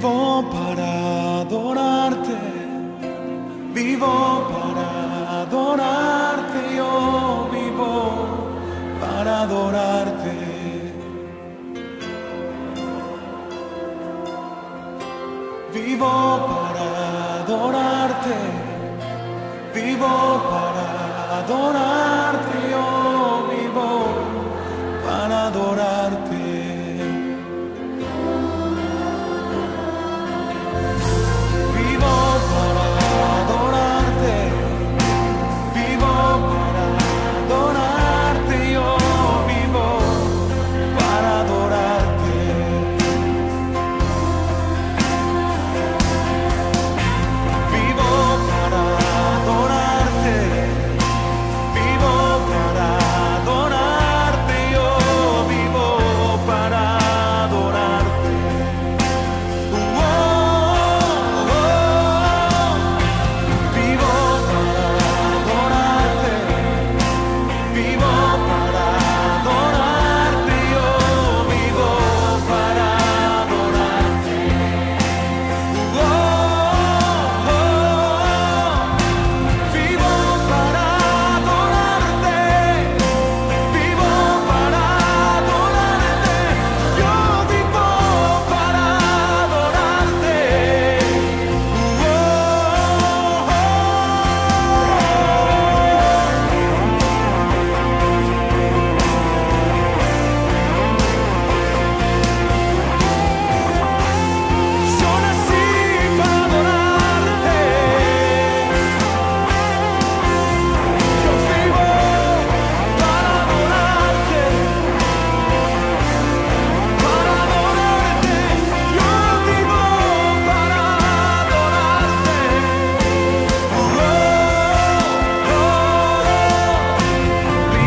Vivo para adorarte, vivo para adorarte, yo vivo para adorarte. Vivo para adorarte, vivo para adorarte, yo vivo para adorarte.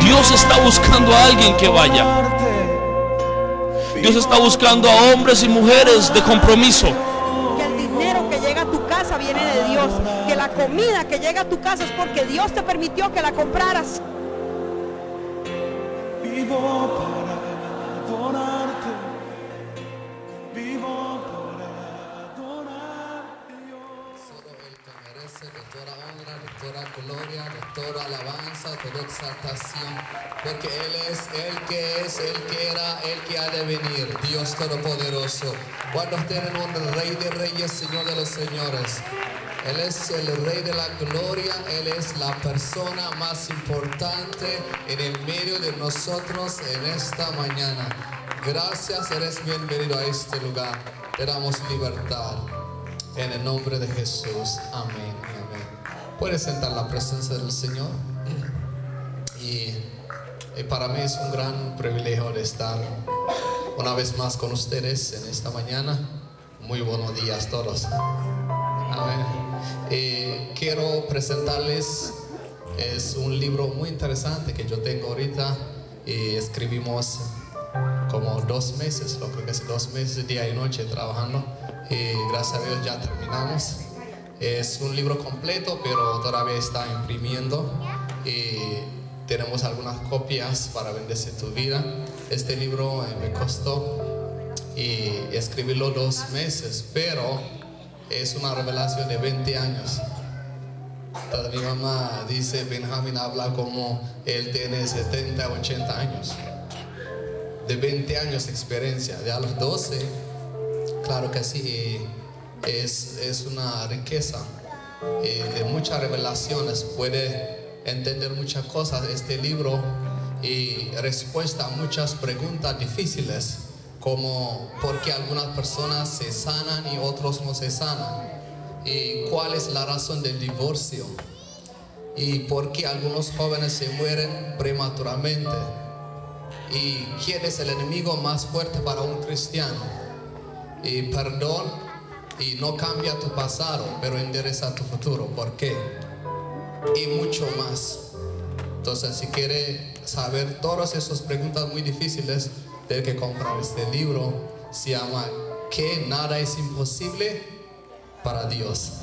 Dios está buscando a alguien que vaya. Dios está buscando a hombres y mujeres de compromiso. Que el dinero que llega a tu casa viene de Dios. Que la comida que llega a tu casa es porque Dios te permitió que la compraras. Vivo para adorarte, vivo para adorarte. Solo Él te merece de toda honra, de toda gloria, de toda alabanza, de toda exaltación, porque Él es el que era, el que ha de venir, Dios Todopoderoso. Cuando tienen un Rey de Reyes, Señor de los Señores. Él es el Rey de la Gloria, Él es la persona más importante en el medio de nosotros en esta mañana. Gracias, eres bienvenido a este lugar. Te damos libertad en el nombre de Jesús. Amén. Amén. Puedes sentar en la presencia del Señor. Y para mí es un gran privilegio de estar una vez más con ustedes en esta mañana. Muy buenos días todos. Amén. Quiero presentarles un libro muy interesante que yo tengo ahorita. Escribimos como 2 meses, lo creo que es 2 meses, día y noche trabajando. Gracias a Dios ya terminamos. Es un libro completo, pero todavía está imprimiendo. Tenemos algunas copias para bendecir tu vida. Este libro me costó escribirlo 2 meses, pero es una revelación de 20 años. Entonces, mi mamá dice, Benjamín habla como él tiene 70, 80 años. De 20 años de experiencia. De a los 12, claro que sí, es una riqueza de muchas revelaciones. Puede entender muchas cosas este libro y respuesta a muchas preguntas difíciles, como por qué algunas personas se sanan y otros no se sanan, y cuál es la razón del divorcio, y por qué algunos jóvenes se mueren prematuramente, y quién es el enemigo más fuerte para un cristiano, y perdón y no cambia tu pasado pero endereza tu futuro, ¿por qué? Y mucho más. Entonces, si quiere saber todas esas preguntas muy difíciles, tiene que comprar este libro. Se llama Que nada es imposible para Dios.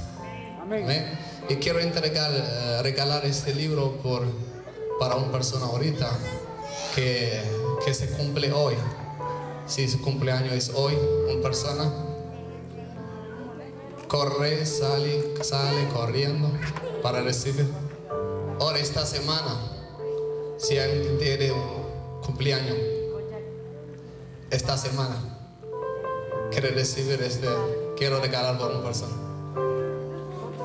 Amén. ¿Amén? Y quiero regalar este libro para una persona ahorita que se cumple hoy. Si su cumpleaños es hoy, una persona, corre, sale corriendo para recibir. Ahora esta semana, si alguien tiene un cumpleaños, esta semana quiere recibir quiero regalar por una persona.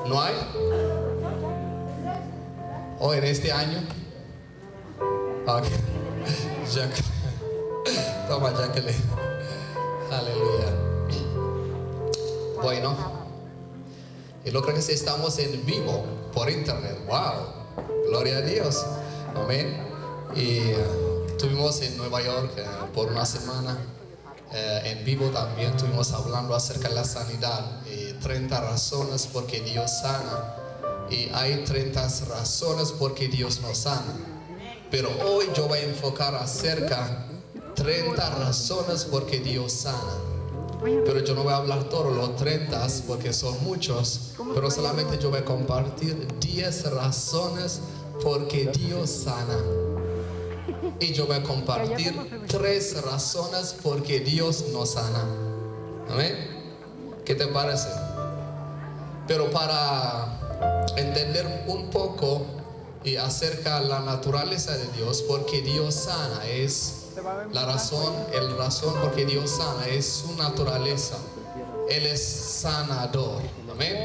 ¿No hay? ¿O en este año? Ok. Toma, Jacqueline. Aleluya. Bueno, y lo creo que si estamos en vivo por internet. Wow, gloria a Dios. Amén. Y estuvimos en Nueva York por una semana. En vivo también estuvimos hablando acerca de la sanidad y 30 razones por qué Dios sana. Y hay 30 razones por qué Dios no sana. Pero hoy yo voy a enfocar acerca 30 razones por qué Dios sana. Pero yo no voy a hablar todos los 30 porque son muchos. Pero solamente yo voy a compartir 10 razones por qué Dios sana. Y yo voy a compartir 3 razones por qué Dios no sana. Amén. ¿Qué te parece? Pero para entender un poco y acerca de la naturaleza de Dios, porque Dios sana es la razón, el razón por qué Dios sana es su naturaleza. Él es sanador. Amén.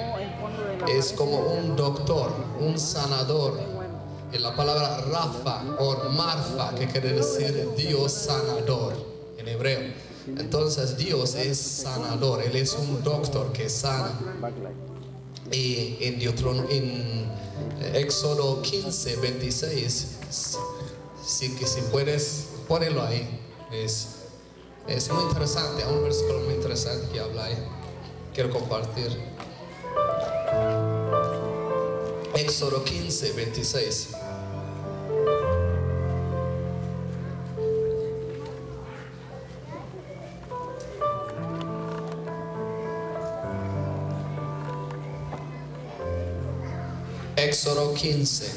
Es como un doctor, un sanador. En la palabra Rafa o Marfa, que quiere decir Dios sanador en hebreo. Entonces Dios es sanador, Él es un doctor que sana. Y en Éxodo 15, 26, si puedes ponerlo ahí, es muy interesante, hay un versículo muy interesante que habla ahí, quiero compartir. Éxodo 15, 26. Éxodo 15,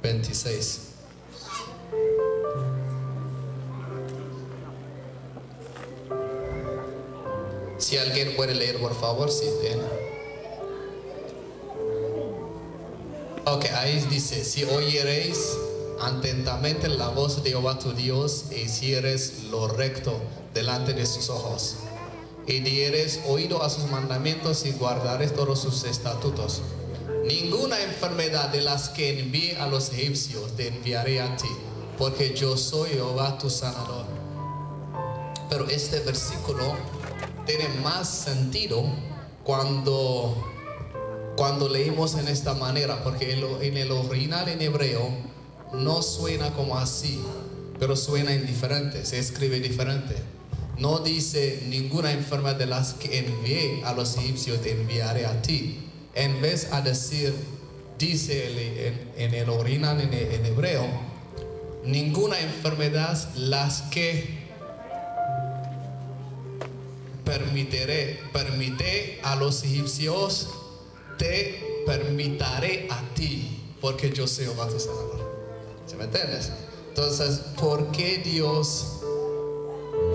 26. Si alguien puede leer, por favor, si tiene. Ok, ahí dice: si oyereis atentamente la voz de Jehová tu Dios, e hicieres lo recto delante de sus ojos, y dieres oído a sus mandamientos y guardares todos sus estatutos, ninguna enfermedad de las que envié a los egipcios te enviaré a ti, porque yo soy Jehová tu sanador. Pero este versículo tiene más sentido cuando leímos en esta manera, porque en el original en hebreo no suena como así, pero suena indiferente, se escribe diferente. No dice ninguna enfermedad de las que envié a los egipcios te enviaré a ti. En vez de decir, dice en el original en hebreo, ninguna enfermedad las que permite a los egipcios te permitiré a ti, porque yo soy Jehová tu sanador. ¿Se me entiendes? Entonces, ¿por qué Dios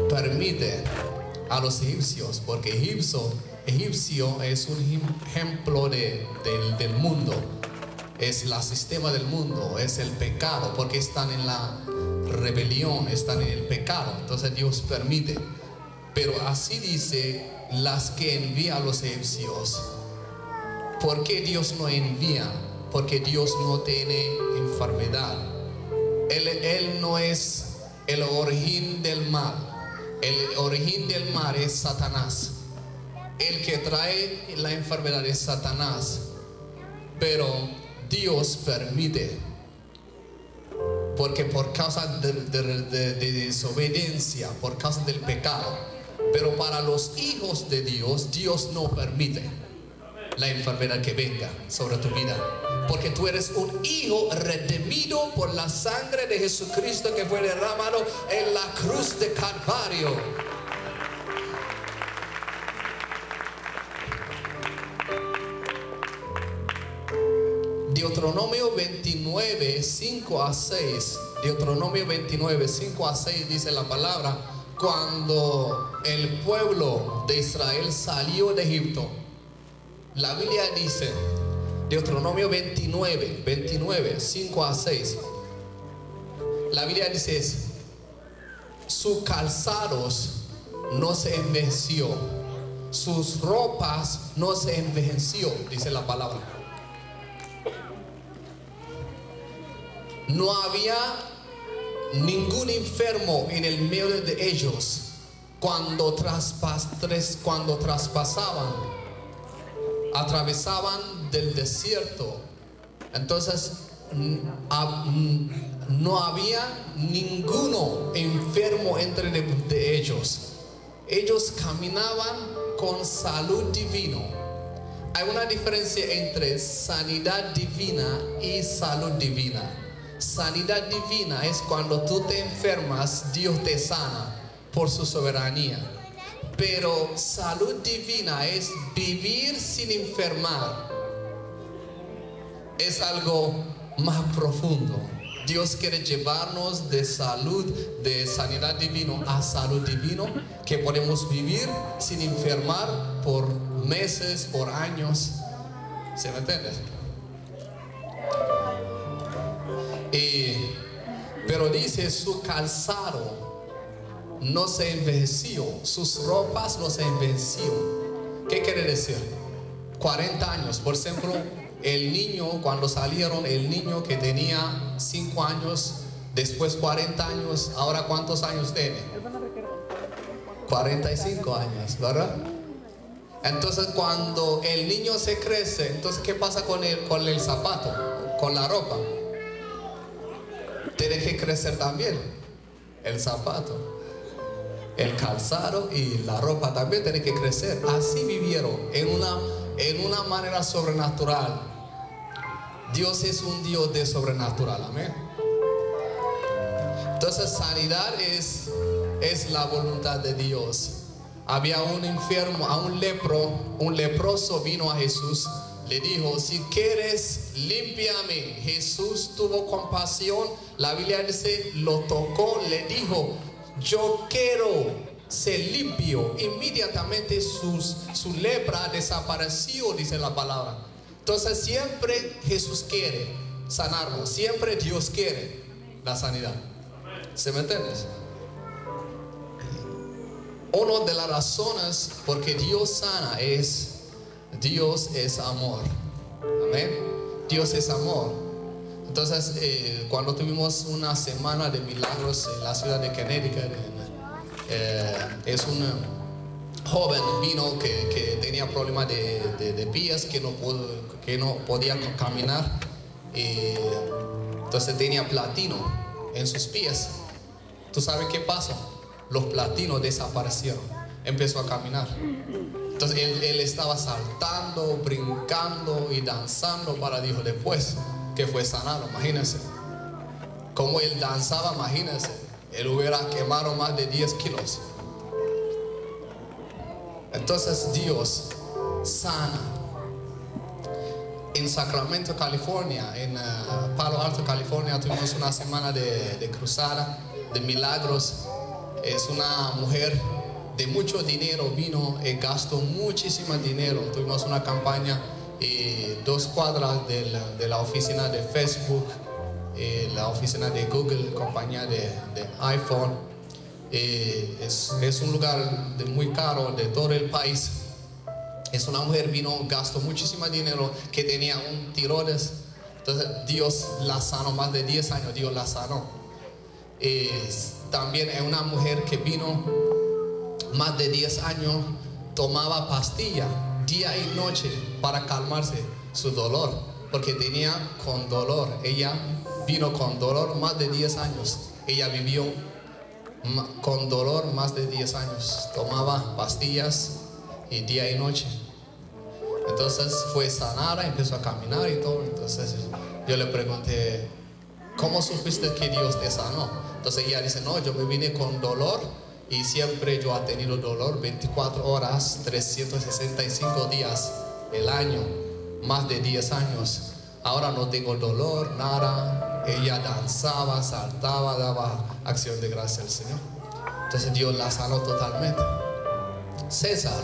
permite a los egipcios? Porque egipcio es un ejemplo del mundo, es el sistema del mundo, es el pecado, porque están en la rebelión, están en el pecado. Entonces Dios permite. Pero así dice, las que envía a los egipcios. ¿Por qué Dios no envía? Porque Dios no tiene enfermedad. Él no es el origen del mal. El origen del mal es Satanás. El que trae la enfermedad es Satanás. Pero Dios permite, porque por causa de desobediencia, por causa del pecado. Pero para los hijos de Dios, Dios no permite la enfermedad que venga sobre tu vida, porque tú eres un hijo redimido por la sangre de Jesucristo que fue derramado en la cruz de Calvario. Deuteronomio 29, 5 a 6. Deuteronomio 29, 5 a 6 dice la palabra: cuando el pueblo de Israel salió de Egipto, La Biblia dice, Deuteronomio 29, 5 a 6. La Biblia dice, sus calzados no se envejeció, sus ropas no se envejeció, dice la palabra. No había ningún enfermo en el medio de ellos cuando traspasaban, atravesaban del desierto. Entonces no había ninguno enfermo entre de ellos. Ellos caminaban con salud divina. Hay una diferencia entre sanidad divina y salud divina. Sanidad divina es cuando tú te enfermas, Dios te sana por su soberanía. Pero salud divina es vivir sin enfermar. Es algo más profundo. Dios quiere llevarnos de salud, de sanidad divina a salud divina, que podemos vivir sin enfermar por meses, por años. ¿Se me entiende? Pero dice, su calzado no se envejeció, sus ropas no se envejeció. ¿Qué quiere decir? 40 años, por ejemplo, el niño, cuando salieron, el niño que tenía 5 años, después 40 años, ahora ¿cuántos años tiene? 45 años, ¿verdad? Entonces cuando el niño se crece, entonces ¿qué pasa con el zapato? Con la ropa. Tiene que crecer también el zapato, el calzado y la ropa también tiene que crecer. Así vivieron en una manera sobrenatural. Dios es un Dios de sobrenatural, amén. Entonces sanidad es la voluntad de Dios. Había un enfermo, un leproso vino a Jesús, le dijo, si quieres, límpiame. Jesús tuvo compasión. La Biblia dice, lo tocó, le dijo, yo quiero ser limpio. Inmediatamente su lepra desapareció, dice la palabra. Entonces siempre Jesús quiere sanarnos, siempre Dios quiere la sanidad. ¿Se me entiendes? Una de las razones por que Dios sana es Dios es amor. Amén. Dios es amor. Entonces cuando tuvimos una semana de milagros en la ciudad de Connecticut, es un joven vino que tenía problemas de pies, que no podía caminar, entonces tenía platino en sus pies. ¿Tú sabes qué pasó? Los platinos desaparecieron, empezó a caminar. Entonces él estaba saltando, brincando y danzando para Dios después que fue sanado. Imagínense como él danzaba, imagínense, él hubiera quemado más de 10 kilos. Entonces Dios sana. En Sacramento, California, en Palo Alto, California, tuvimos una semana de cruzada, de milagros. Es una mujer de mucho dinero, vino y gastó muchísimo dinero. Tuvimos una campaña 2 cuadras de la oficina de Facebook, la oficina de Google, compañía de iPhone. Es un lugar muy caro de todo el país. Es una mujer, vino, gastó muchísimo dinero, que tenía un tiroides. Entonces Dios la sanó, más de 10 años Dios la sanó. También es una mujer que vino más de 10 años, tomaba pastilla día y noche para calmarse su dolor, porque tenía con dolor. Ella vino con dolor más de 10 años. Ella vivió con dolor más de 10 años. Tomaba pastillas y día y noche. Entonces fue sanada, empezó a caminar y todo. Entonces yo le pregunté, ¿cómo supiste que Dios te sanó? Entonces ella dice, no, yo me vine con dolor y siempre yo he tenido dolor 24 horas, 365 días el año, más de 10 años. Ahora no tengo dolor, nada. Ella danzaba, saltaba, daba acción de gracia al Señor. Entonces Dios la sanó totalmente. César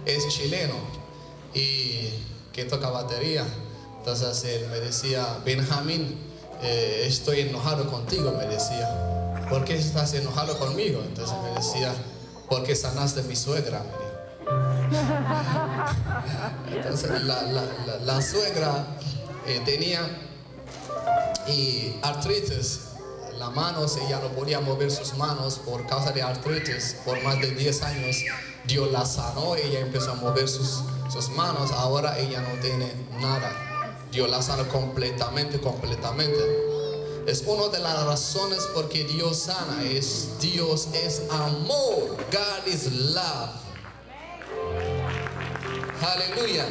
es chileno y que toca batería. Entonces él me decía, Benjamín, estoy enojado contigo, me decía. ¿Por qué estás enojado conmigo? Entonces me decía, porque sanaste a mi suegra, me dijo. Entonces la suegra tenía artritis. Las manos, ella no podía mover sus manos por causa de artritis. Por más de 10 años Dios la sanó, ella empezó a mover sus manos. Ahora ella no tiene nada. Dios la sanó completamente. Es una de las razones por que Dios sana. Dios es amor. God is love. Aleluya.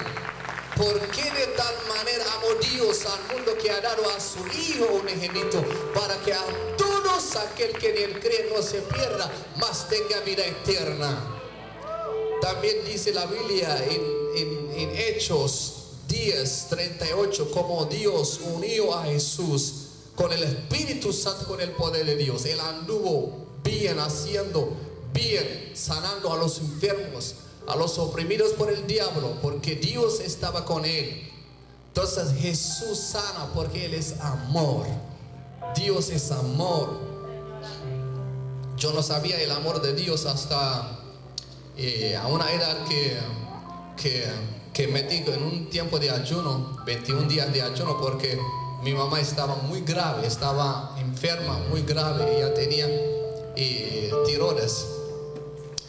¿Por qué de tal manera amó Dios al mundo que ha dado a su Hijo unigénito, para que a todos aquel que en él cree no se pierda, mas tenga vida eterna? También dice la Biblia en Hechos 10:38, como Dios unió a Jesús con el Espíritu Santo, con el poder de Dios. Él anduvo bien, haciendo bien, sanando a los enfermos, a los oprimidos por el diablo, porque Dios estaba con él. Entonces Jesús sana porque Él es amor. Dios es amor. Yo no sabía el amor de Dios hasta a una edad que metí en un tiempo de ayuno, 21 días de ayuno, porque mi mamá estaba muy grave, estaba enferma, muy grave. Ella tenía tiroides.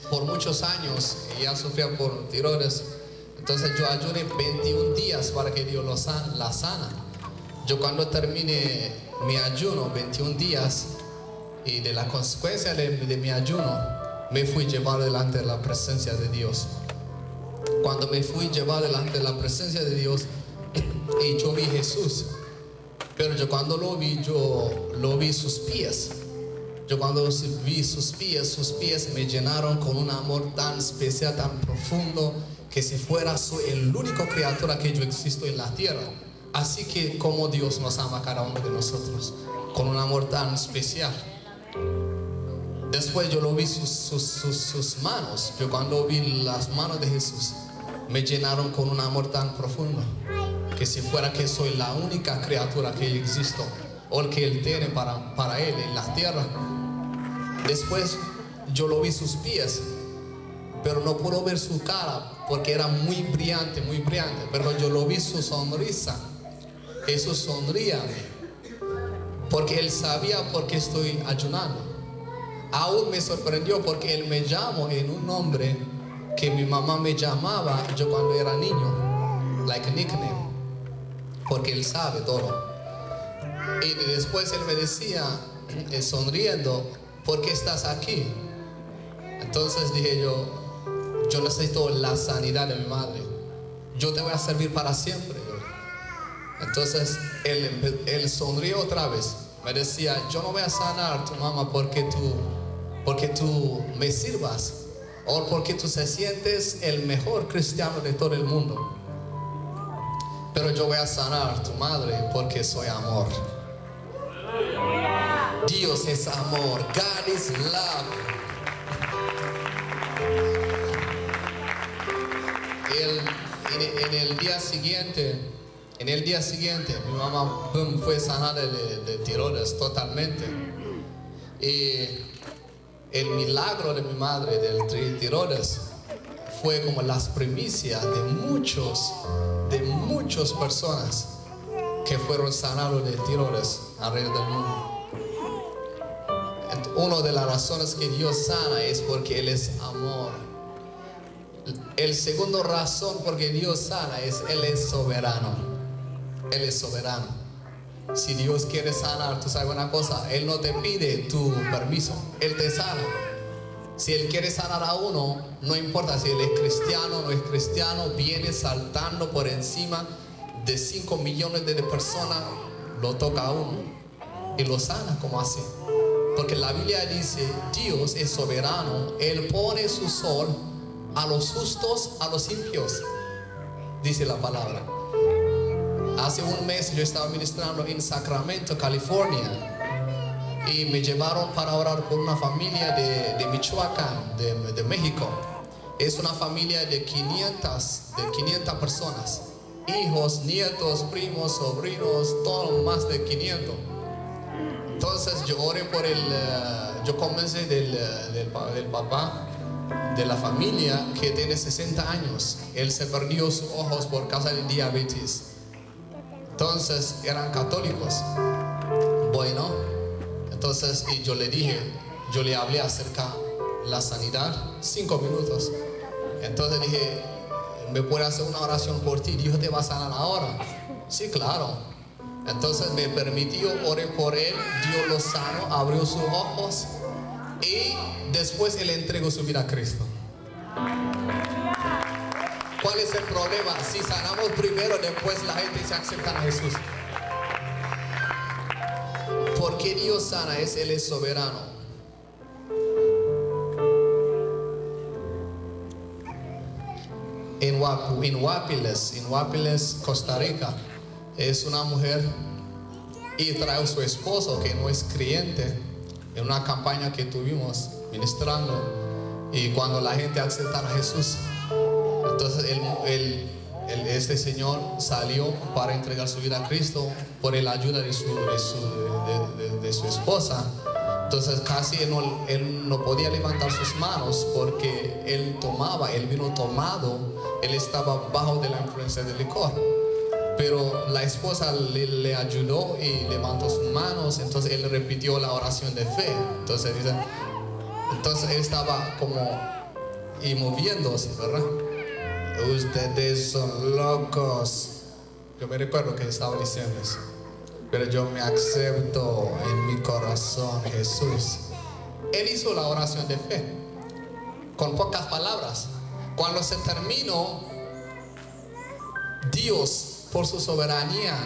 Por muchos años ella sufría por tiroides. Entonces yo ayuné 21 días para que Dios la sana. Yo cuando terminé mi ayuno, 21 días, y de la consecuencia de mi ayuno, me fui llevado delante de la presencia de Dios. Cuando me fui llevado delante de la presencia de Dios, y yo vi Jesús. Pero yo cuando lo vi sus pies. Yo cuando vi sus pies me llenaron con un amor tan especial, tan profundo, que si fuera soy el único criatura que yo existo en la tierra. Así que como Dios nos ama a cada uno de nosotros, con un amor tan especial. Después yo lo vi sus manos. Yo cuando vi las manos de Jesús, me llenaron con un amor tan profundo, que si fuera que soy la única criatura que existo, o el que Él tiene para Él en la tierra. Después yo lo vi sus pies, pero no puedo ver su cara porque era muy brillante, pero yo lo vi su sonrisa. Jesús sonría porque Él sabía por qué estoy ayunando. Aún me sorprendió porque Él me llamó en un nombre que mi mamá me llamaba yo cuando era niño, like a nickname, porque Él sabe todo. Y después Él me decía, sonriendo, ¿por qué estás aquí? Entonces dije yo necesito la sanidad de mi madre. Yo te voy a servir para siempre. Entonces Él sonrió otra vez. Me decía, yo no voy a sanar a tu mamá porque tú me sirvas, o porque tú se sientes el mejor cristiano de todo el mundo. Pero yo voy a sanar a tu madre porque soy amor. Dios es amor. God is love. En el día siguiente mi mamá fue sanada de tiroides totalmente. Y el milagro de mi madre del tiroides fue como las primicias de muchas personas que fueron sanados de tiroides alrededor del mundo. Una de las razones que Dios sana es porque Él es amor. El segundo razón por que Dios sana es Él es soberano. Él es soberano. Si Dios quiere sanar, tú sabes una cosa, Él no te pide tu permiso, Él te sana. Si Él quiere sanar a uno, no importa si Él es cristiano o no es cristiano, viene saltando por encima de 5 millones de personas, lo toca a uno y lo sana como así. Porque la Biblia dice, Dios es soberano, Él pone su sol a los justos, a los impios, dice la palabra. Hace un mes yo estaba ministrando en Sacramento, California, y me llevaron para orar por una familia de Michoacán, de México. Es una familia de 500 personas. Hijos, nietos, primos, sobrinos, todo más de 500. Entonces yo oré por yo comencé del papá de la familia que tiene 60 años. Él se perdió sus ojos por causa de diabetes. Entonces eran católicos. Bueno, entonces y yo le hablé acerca de la sanidad, 5 minutos. Entonces dije, ¿me puede hacer una oración por ti? Dios te va a sanar ahora. Sí, claro. Entonces me permitió, oré por él, Dios lo sanó, abrió sus ojos y después él entregó su vida a Cristo. ¿Cuál es el problema? Si sanamos primero, después la gente se acepta a Jesús. Porque Dios sana, Él es soberano. En Guapiles, Costa Rica, es una mujer y trae a su esposo que no es creyente en una campaña que tuvimos ministrando, y cuando la gente acepta a Jesús, entonces este señor salió para entregar su vida a Cristo por la ayuda de su esposa. Entonces casi él no podía levantar sus manos porque él vino tomado, él estaba bajo de la influencia del licor. Pero la esposa le ayudó y levantó sus manos. Entonces él repitió la oración de fe. Entonces él estaba como y moviéndose, ¿verdad? Ustedes son locos. Yo me recuerdo que estaba diciendo eso. Pero yo me acepto en mi corazón, Jesús. Él hizo la oración de fe con pocas palabras. Cuando se terminó, Dios, por su soberanía,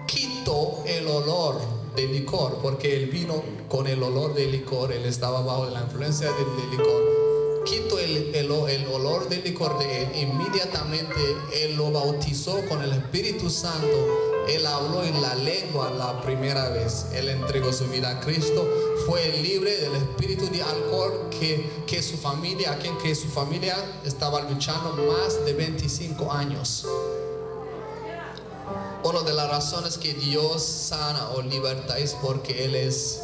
quitó el olor del licor, porque él vino con el olor del licor. Él estaba bajo la influencia del licor. Quitó el olor del licor de él. Inmediatamente él lo bautizó con el Espíritu Santo. Él habló en la lengua la primera vez. Él entregó su vida a Cristo. Fue libre del espíritu de alcohol que su familia estaba luchando más de 25 años. Una de las razones que Dios sana o liberta es porque Él es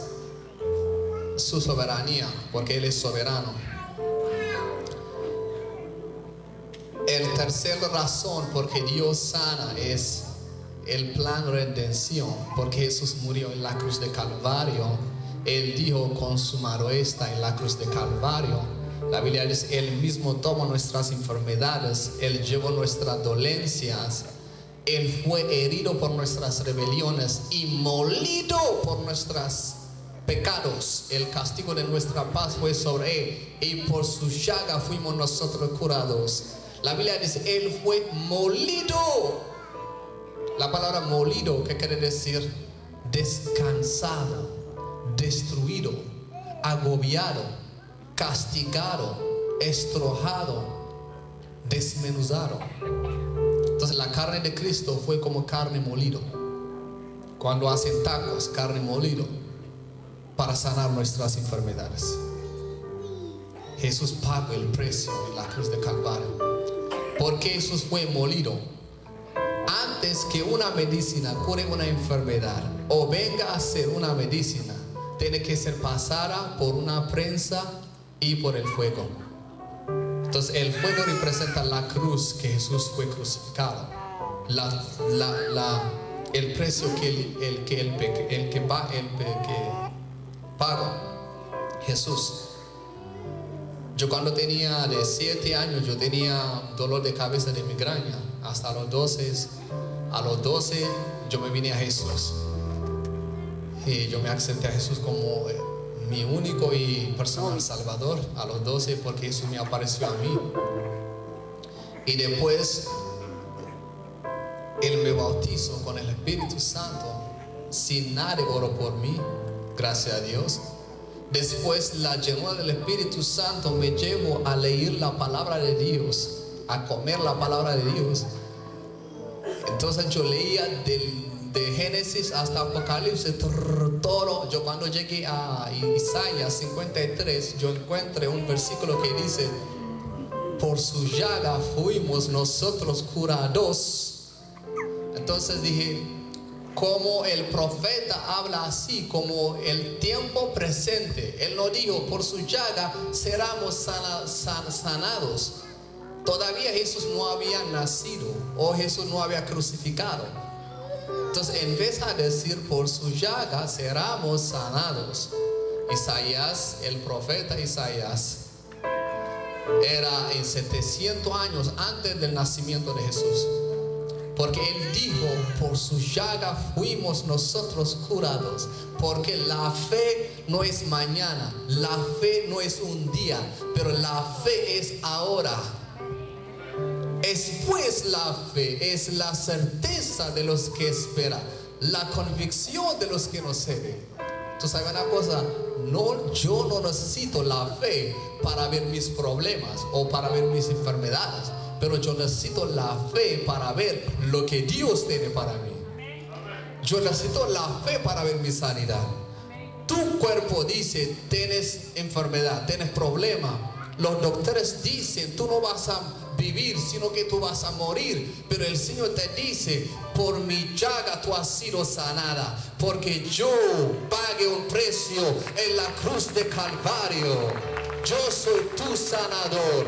su soberanía, porque Él es soberano. El tercer razón porque Dios sana es el plan de redención, porque Jesús murió en la cruz de Calvario. Él dijo, consumado está, en la cruz de Calvario. La Biblia dice, Él mismo tomó nuestras enfermedades, Él llevó nuestras dolencias, Él fue herido por nuestras rebeliones y molido por nuestros pecados. El castigo de nuestra paz fue sobre Él, y por su llaga fuimos nosotros curados. La Biblia dice, Él fue molido. La palabra molido, ¿qué quiere decir? Descansado, destruido, agobiado, castigado, estrujado, desmenuzado. Entonces la carne de Cristo fue como carne molido. Cuando hacen tacos, carne molido, para sanar nuestras enfermedades. Jesús pagó el precio en la cruz de Calvario. ¿Por qué Jesús fue molido? Antes que una medicina cure una enfermedad o venga a ser una medicina, tiene que ser pasada por una prensa y por el fuego. Entonces el fuego representa la cruz que Jesús fue crucificado, el precio que pagó Jesús. Yo cuando tenía de 7 años, yo tenía dolor de cabeza de migraña. Hasta los 12, yo me vine a Jesús. Y yo me acepté a Jesús como mi único y personal Salvador a los 12, porque Jesús me apareció a mí. Y después Él me bautizó con el Espíritu Santo. Sin nadie oró por mí, gracias a Dios. Después la llenura del Espíritu Santo me llevó a leer la palabra de Dios, a comer la palabra de Dios. Entonces yo leía de Génesis hasta Apocalipsis, todo. Yo cuando llegué a Isaías 53, yo encontré un versículo que dice, por su llaga fuimos nosotros curados. Entonces dije, como el profeta habla así, como el tiempo presente. Él no dijo, por su llaga seremos sanados. Todavía Jesús no había nacido o Jesús no había crucificado. Entonces, en vez de decir, por su llaga seremos sanados, Isaías, el profeta Isaías, era en 700 años antes del nacimiento de Jesús. Porque él dijo, por su llaga fuimos nosotros curados. Porque la fe no es mañana, la fe no es un día, pero la fe es ahora. Es pues la fe, es la certeza de los que esperan, la convicción de los que no se ven. Tú sabes una cosa, no, yo no necesito la fe para ver mis problemas o para ver mis enfermedades, pero yo necesito la fe para ver lo que Dios tiene para mí. Yo necesito la fe para ver mi sanidad. Tu cuerpo dice, tienes enfermedad, tienes problema. Los doctores dicen, tú no vas a vivir, sino que tú vas a morir. Pero el Señor te dice, por mi llaga tú has sido sanada, porque yo pagué un precio en la cruz de Calvario. Yo soy tu sanador.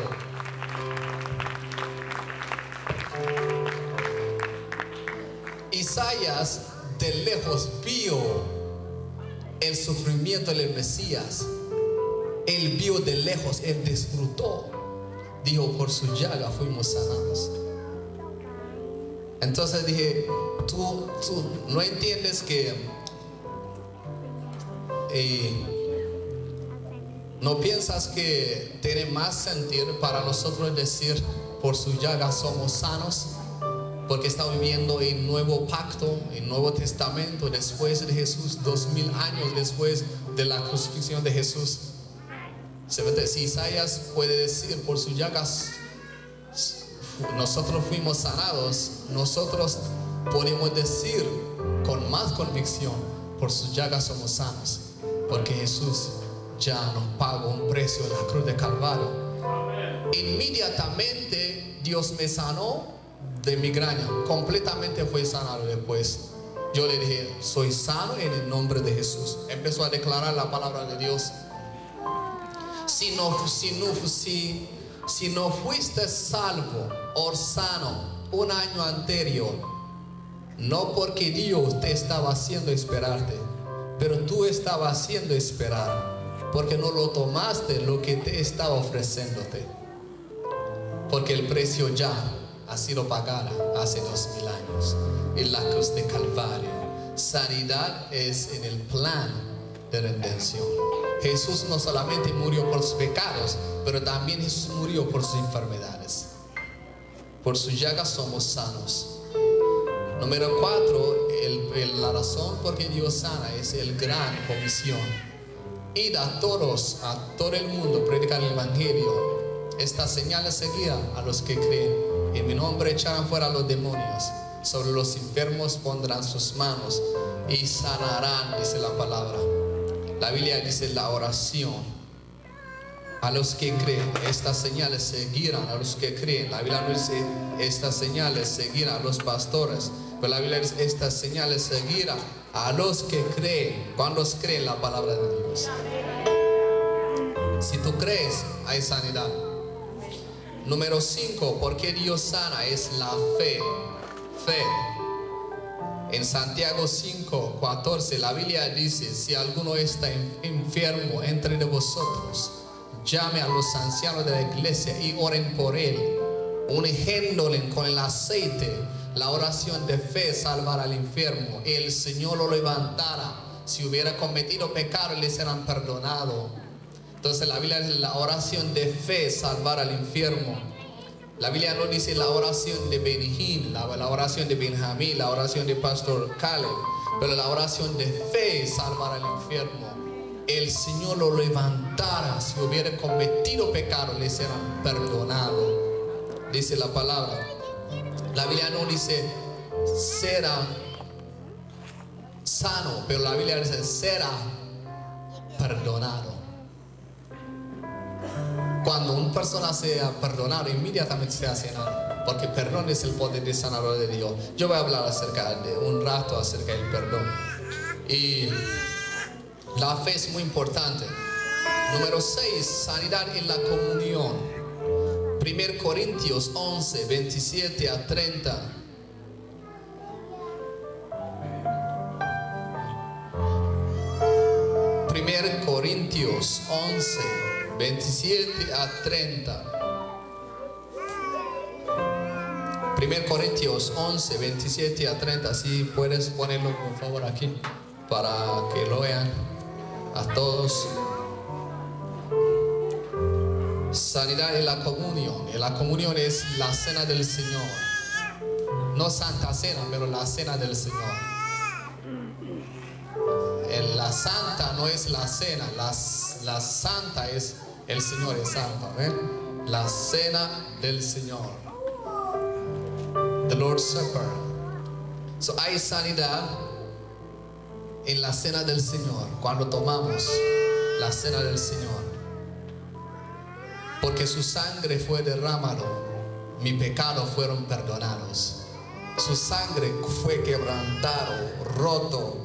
Isaías de lejos vio el sufrimiento del Mesías. Él vio de lejos, él disfrutó. Dijo, por su llaga fuimos sanados. Entonces dije, tú no entiendes que no piensas que tiene más sentido para nosotros decir, por su llaga somos sanos, porque estamos viviendo el nuevo pacto, el Nuevo Testamento, después de Jesús, 2000 años después de la crucifixión de Jesús. Si Isaías puede decir, por sus llagas nosotros fuimos sanados, nosotros podemos decir con más convicción, por sus llagas somos sanos, porque Jesús ya nos pagó un precio en la cruz de Calvario. Inmediatamente Dios me sanó de migraña, completamente fue sanado. Después yo le dije, soy sano en el nombre de Jesús. Empezó a declarar la palabra de Dios. Si no fuiste salvo o sano un año anterior, no porque Dios te estaba haciendo esperarte, pero tú estabas haciendo esperar, porque no lo tomaste lo que te estaba ofreciéndote, porque el precio ya ha sido pagado hace 2000 años en la cruz de Calvario. Sanidad es en el plan de redención. Jesús no solamente murió por sus pecados, pero también Jesús murió por sus enfermedades. Por sus llagas somos sanos. Número 4, la razón por que Dios sana es el gran comisión. Id a todo el mundo, predicar el evangelio. Estas señales seguirán a los que creen. En mi nombre echarán fuera a los demonios. Sobre los enfermos pondrán sus manos y sanarán, dice la palabra. La Biblia dice la oración. A los que creen, estas señales seguirán a los que creen. La Biblia no dice estas señales seguirán a los pastores, pero la Biblia dice estas señales seguirán a los que creen. Cuando creen la palabra de Dios. Si tú crees, hay sanidad. Número 5, ¿por qué Dios sana? Es la fe. Fe. En Santiago 5:14 la Biblia dice, si alguno está enfermo entre de vosotros, llame a los ancianos de la iglesia y oren por él, ungiéndole con el aceite. La oración de fe salvará al enfermo, el Señor lo levantará. Si hubiera cometido pecado, le serán perdonados. Entonces la Biblia dice la oración de fe salvará al enfermo. La Biblia no dice la oración de Benjamín, la oración de Benjamín, la oración de Pastor Caleb, pero la oración de fe salvará al enfermo. El Señor lo levantará. Si hubiera cometido pecado, le será perdonado. Dice la palabra. La Biblia no dice será sano, pero la Biblia dice será perdonado. Cuando una persona sea perdonada, inmediatamente se hace nada, porque perdón es el poder de sanador de Dios. Yo voy a hablar acerca de un rato acerca del perdón. Y la fe es muy importante. Número 6, sanidad en la comunión. 1 Corintios 11, 27 a 30. Corintios 11, 27 a 30. 1 Corintios 11, 27 a 30. Si puedes ponerlo por favor aquí para que lo vean a todos. Sanidad en la comunión. Y la comunión es la cena del Señor. No Santa Cena, pero la cena del Señor. La santa no es la cena, la santa es el Señor, es santo. La cena del Señor, the Lord's Supper. So, hay sanidad en la cena del Señor cuando tomamos la cena del Señor, porque su sangre fue derramado, mis pecados fueron perdonados, su sangre fue quebrantado, roto,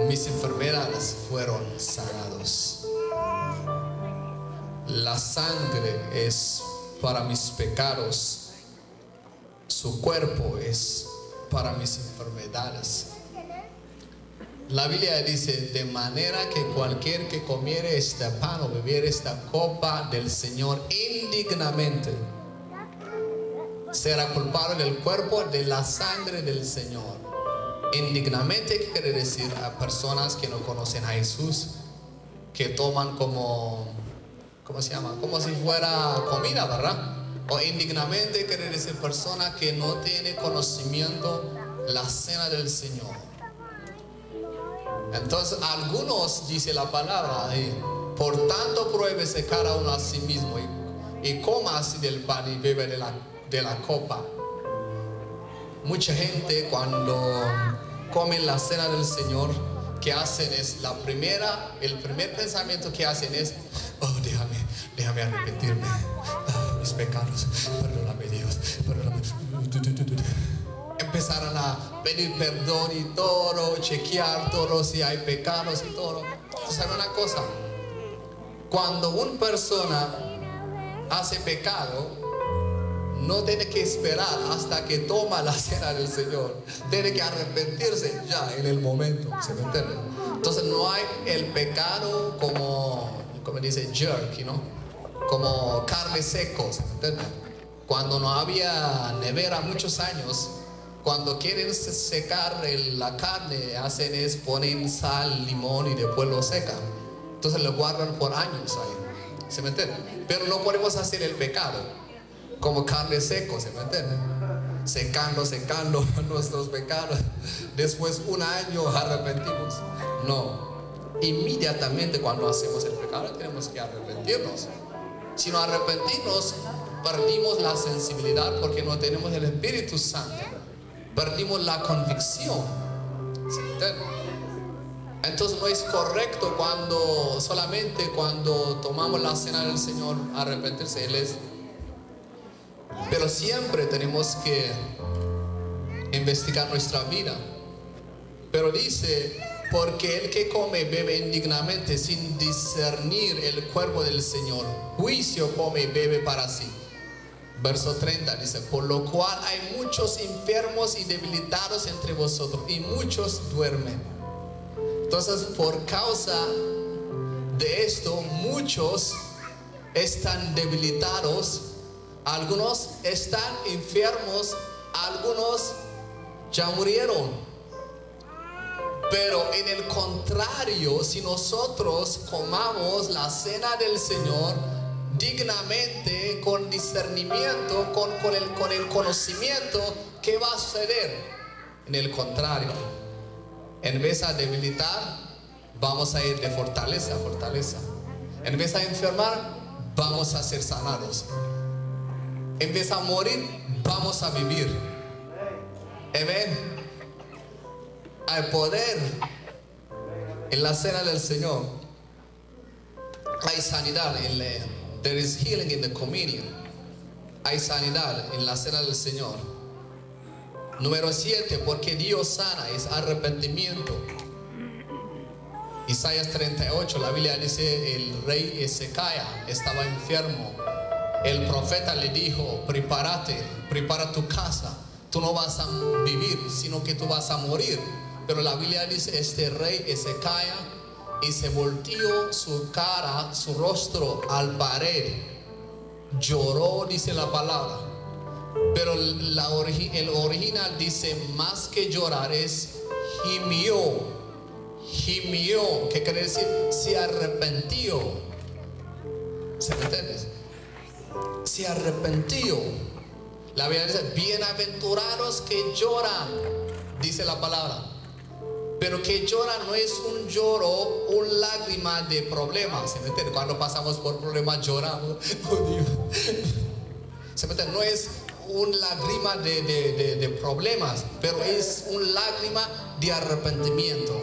mis enfermedades fueron sanados. La sangre es para mis pecados, su cuerpo es para mis enfermedades. La Biblia dice: de manera que cualquier que comiere este pan o bebiere esta copa del Señor indignamente será culpable del cuerpo de la sangre del Señor. Indignamente, ¿qué quiere decir? A personas que no conocen a Jesús, que toman como, ¿cómo se llama? Como si fuera comida, ¿verdad? O indignamente quiere decir persona que no tiene conocimiento la cena del Señor. Entonces algunos, dice la palabra ahí, por tanto pruébese cada uno a sí mismo y coma así del pan y bebe de la copa. Mucha gente cuando comen la cena del Señor, que hacen es el primer pensamiento que hacen es: oh, déjame arrepentirme, mis pecados, perdóname Dios, perdóname. Empezaron a pedir perdón y todo, chequear todo si hay pecados y todo. ¿Saben una cosa? Cuando una persona hace pecado, no tiene que esperar hasta que toma la cena del Señor. Tiene que arrepentirse ya en el momento. ¿Se me entiende? Entonces no hay el pecado como dice jerky, ¿no? Como carne seco. ¿Se me entiende? Cuando no había nevera muchos años, cuando quieren secar la carne, hacen es ponen sal, limón y después lo secan. Entonces lo guardan por años ahí. ¿Se me entiende? Pero no podemos hacer el pecado como carne seco, ¿se me entiende? Secando nuestros pecados. Después un año arrepentimos. No. Inmediatamente cuando hacemos el pecado tenemos que arrepentirnos. Si no arrepentimos, perdimos la sensibilidad porque no tenemos el Espíritu Santo. Perdimos la convicción. ¿Se me entiende? Entonces no es correcto solamente cuando tomamos la cena del Señor arrepentirse. Pero siempre tenemos que investigar nuestra vida. Pero dice: porque el que come y bebe indignamente sin discernir el cuerpo del Señor, juicio come y bebe para sí. Verso 30 dice: por lo cual hay muchos enfermos y debilitados entre vosotros, y muchos duermen. Entonces, por causa de esto, muchos están debilitados. Algunos están enfermos, algunos ya murieron. Pero en el contrario, si nosotros comamos la cena del Señor dignamente, con discernimiento, con el conocimiento, ¿qué va a suceder? En el contrario, en vez de debilitar, vamos a ir de fortaleza a fortaleza. En vez de enfermar, vamos a ser sanados. En vez de morir, vamos a vivir. Amén. Hay poder en la cena del Señor. Hay sanidad there is healing in the communion. Hay sanidad en la cena del Señor. Número 7, porque Dios sana, es arrepentimiento. Isaías 38, la Biblia dice, el rey Ezequiel estaba enfermo. El profeta le dijo, prepara tu casa. Tú no vas a vivir, sino que tú vas a morir. Pero la Biblia dice, este rey Ezequiel, y se volteó su cara, su rostro al pared. Lloró, dice la palabra. Pero el original dice, más que llorar es gimió. Gimió, ¿qué quiere decir? Se arrepintió. ¿Se me entiende? Se arrepintió. La Biblia dice, bienaventurados que lloran, dice la palabra. Pero que lloran no es un lloro, un lágrima de problemas. ¿Se me entiende? Cuando pasamos por problemas lloramos. Oh, Dios. ¿Se me entiende? No es un lágrima de problemas, pero es un lágrima de arrepentimiento,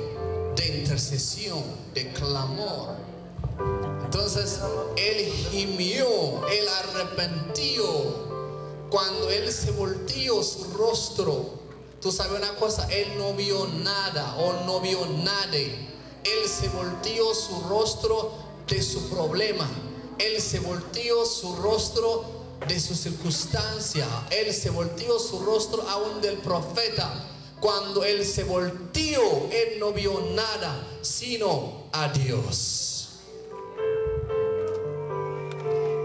de intercesión, de clamor. Entonces él gimió, él arrepentió. Cuando él se volteó su rostro, tú sabes una cosa, él no vio nada o no vio nadie. Él se volteó su rostro de su problema. Él se volteó su rostro de su circunstancia. Él se volteó su rostro aún del profeta. Cuando él se volteó, él no vio nada sino a Dios.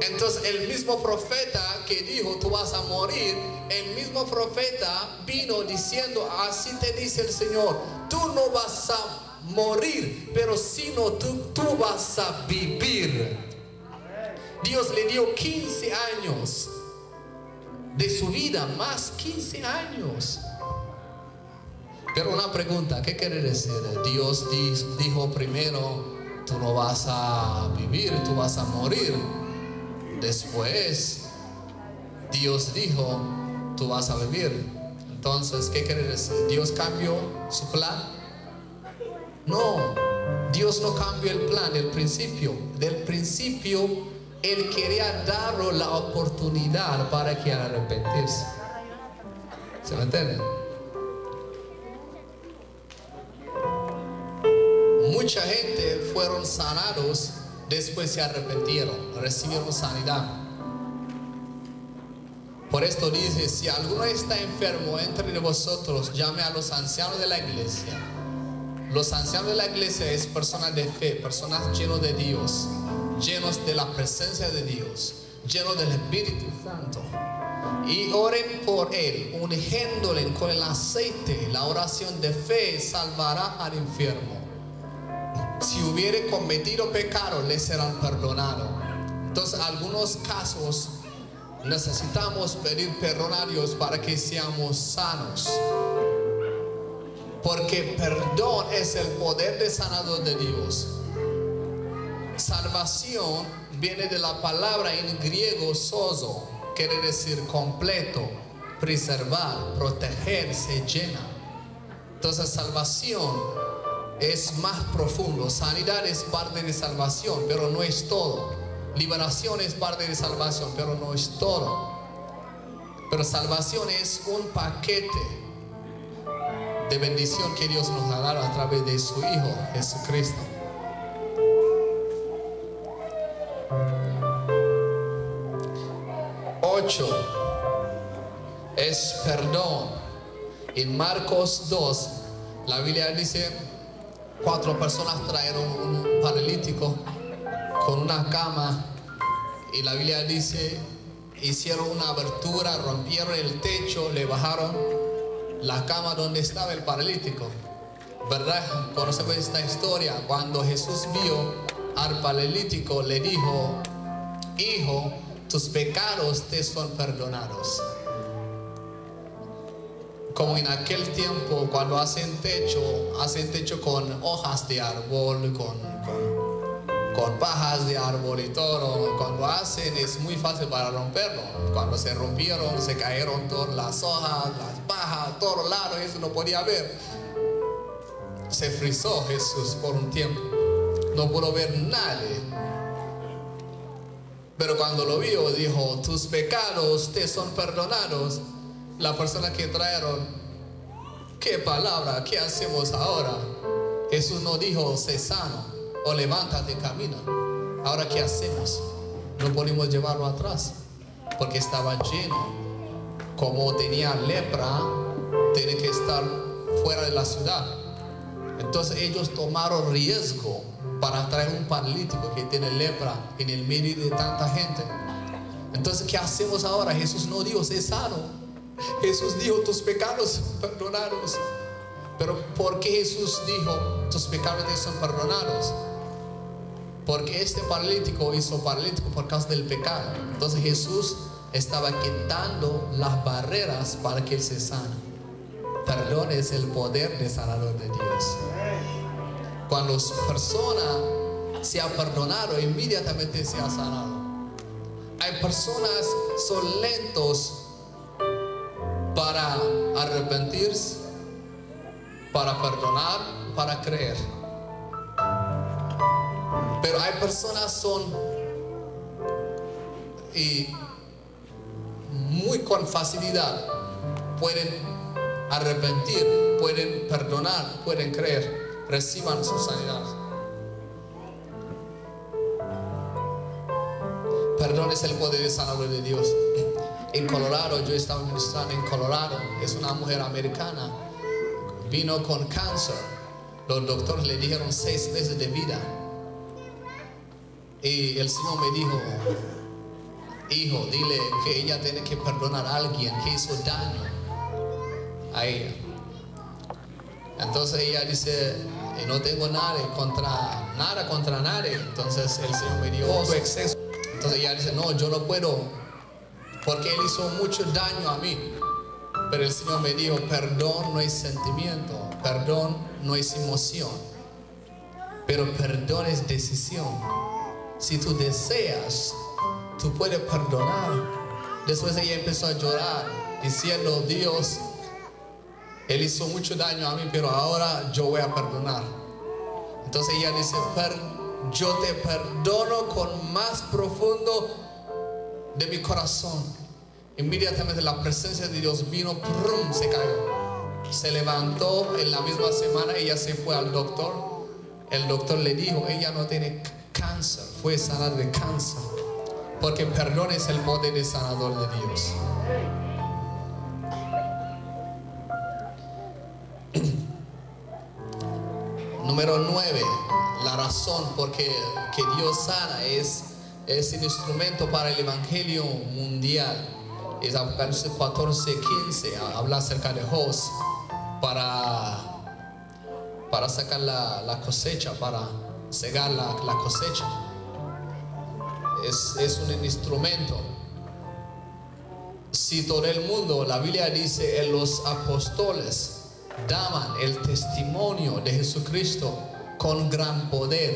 Entonces el mismo profeta que dijo tú vas a morir, el mismo profeta vino diciendo, así te dice el Señor, tú no vas a morir, pero sino tú vas a vivir. Dios le dio 15 años de su vida, más 15 años. Pero una pregunta, ¿qué quiere decir? Dios dijo primero, tú no vas a vivir, tú vas a morir. Después, Dios dijo, tú vas a vivir. Entonces, ¿qué quiere decir? ¿Dios cambió su plan? No, Dios no cambió el plan, el principio. Del principio, Él quería darle la oportunidad para que arrepentirse. ¿Se me entiende? Mucha gente fueron sanados, después se arrepintieron, recibieron sanidad. Por esto dice, si alguno está enfermo entre vosotros, llame a los ancianos de la iglesia. Los ancianos de la iglesia es personas de fe, personas llenos de Dios, llenos de la presencia de Dios, llenos del Espíritu Santo. Y oren por él, ungiéndole con el aceite. La oración de fe salvará al enfermo. Si hubiere cometido pecado, le serán perdonados. Entonces, en algunos casos necesitamos pedir perdón a Dios para que seamos sanos, porque perdón es el poder de sanador de Dios. Salvación viene de la palabra en griego sozo, quiere decir completo, preservar, proteger, se llena. Entonces salvación es más profundo. Sanidad es parte de salvación, pero no es todo. Liberación es parte de salvación, pero no es todo. Pero salvación es un paquete de bendición que Dios nos ha dado a través de su Hijo Jesucristo. Es perdón. En Marcos 2, la Biblia dice, 4 personas trajeron un paralítico con una cama, y la Biblia dice, hicieron una abertura, rompieron el techo, le bajaron la cama donde estaba el paralítico. ¿Verdad? Conocemos esta historia. Cuando Jesús vio al paralítico, le dijo, hijo, tus pecados te son perdonados. Como en aquel tiempo, cuando hacen techo con hojas de árbol, con pajas de árbol y todo. Cuando hacen es muy fácil para romperlo. Cuando se rompieron, se cayeron todas las hojas, las pajas, todos lados, eso no podía ver. Se frizó Jesús por un tiempo, no pudo ver nadie. Pero cuando lo vio, dijo, tus pecados te son perdonados. La persona que trajeron, ¿qué palabra? ¿Qué hacemos ahora? Jesús no dijo, sé sano o levántate, camina. Ahora, ¿qué hacemos? No podemos llevarlo atrás porque estaba lleno. Como tenía lepra, tiene que estar fuera de la ciudad. Entonces ellos tomaron riesgo para traer un paralítico que tiene lepra en el medio de tanta gente. Entonces, ¿qué hacemos ahora? Jesús no dijo, sé sano. Jesús dijo, tus pecados perdonados. Pero ¿por qué Jesús dijo, tus pecados te son perdonados? Porque este paralítico hizo paralítico por causa del pecado. Entonces Jesús estaba quitando las barreras para que él se sane. Perdón es el poder de sanador de Dios. Cuando la persona se ha perdonado, inmediatamente se ha sanado. Hay personas que son lentos para arrepentirse, para perdonar, para creer. Pero hay personas son muy con facilidad pueden arrepentir, pueden perdonar, pueden creer. Reciban su sanidad. Perdón es el poder de sanador de Dios. En Colorado, yo estaba ministrando en Colorado. Es una mujer americana. Vino con cáncer. Los doctores le dijeron 6 meses de vida. Y el Señor me dijo, hijo, dile que ella tiene que perdonar a alguien que hizo daño a ella. Entonces ella dice, no tengo nada contra nadie. Entonces el Señor me dio su exceso. Entonces ella dice, no, yo no puedo, porque él hizo mucho daño a mí. Pero el Señor me dijo, perdón no es sentimiento, perdón no es emoción, pero perdón es decisión. Si tú deseas, tú puedes perdonar. Después ella empezó a llorar, diciendo, Dios, él hizo mucho daño a mí, pero ahora yo voy a perdonar. Entonces ella dice, yo te perdono con más profundo de mi corazón. Inmediatamente la presencia de Dios vino, ¡prum!, se cayó. Se levantó en la misma semana, ella se fue al doctor. El doctor le dijo, ella no tiene cáncer, fue sanada de cáncer. Porque perdón es el poder de sanador de Dios. Número 9, la razón por que Dios sana es un instrumento para el evangelio mundial. Es Apocalipsis 14:15, habla acerca de Jos para sacar la cosecha, para cegar la cosecha. Es un instrumento. Si todo el mundo, la Biblia dice, los apóstoles daban el testimonio de Jesucristo con gran poder.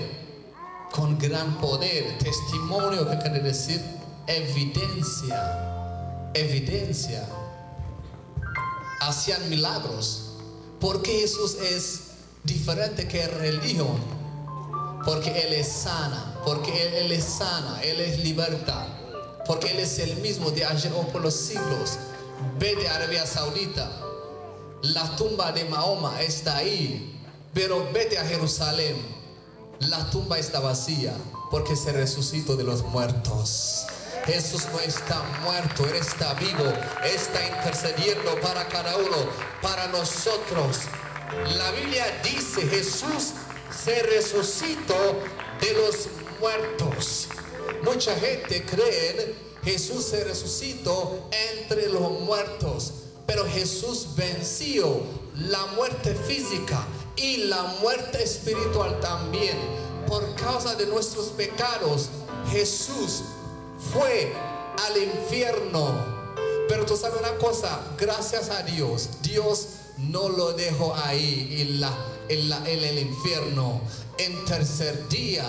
Con gran poder. Testimonio, que quiere decir evidencia. Evidencia. Hacían milagros. Porque Jesús es diferente que religión. Porque Él es sana. Porque Él es sana. Él es libertad. Porque Él es el mismo de ayer o por los siglos. Vete a Arabia Saudita. La tumba de Mahoma está ahí, pero vete a Jerusalén, la tumba está vacía, porque se resucitó de los muertos. Jesús no está muerto, Él está vivo, está intercediendo para cada uno, para nosotros. La Biblia dice, Jesús se resucitó de los muertos. Mucha gente cree Jesús se resucitó entre los muertos. Pero Jesús venció la muerte física y la muerte espiritual también. Por causa de nuestros pecados, Jesús fue al infierno. Pero tú sabes una cosa, gracias a Dios, Dios no lo dejó ahí en el infierno. En tercer día,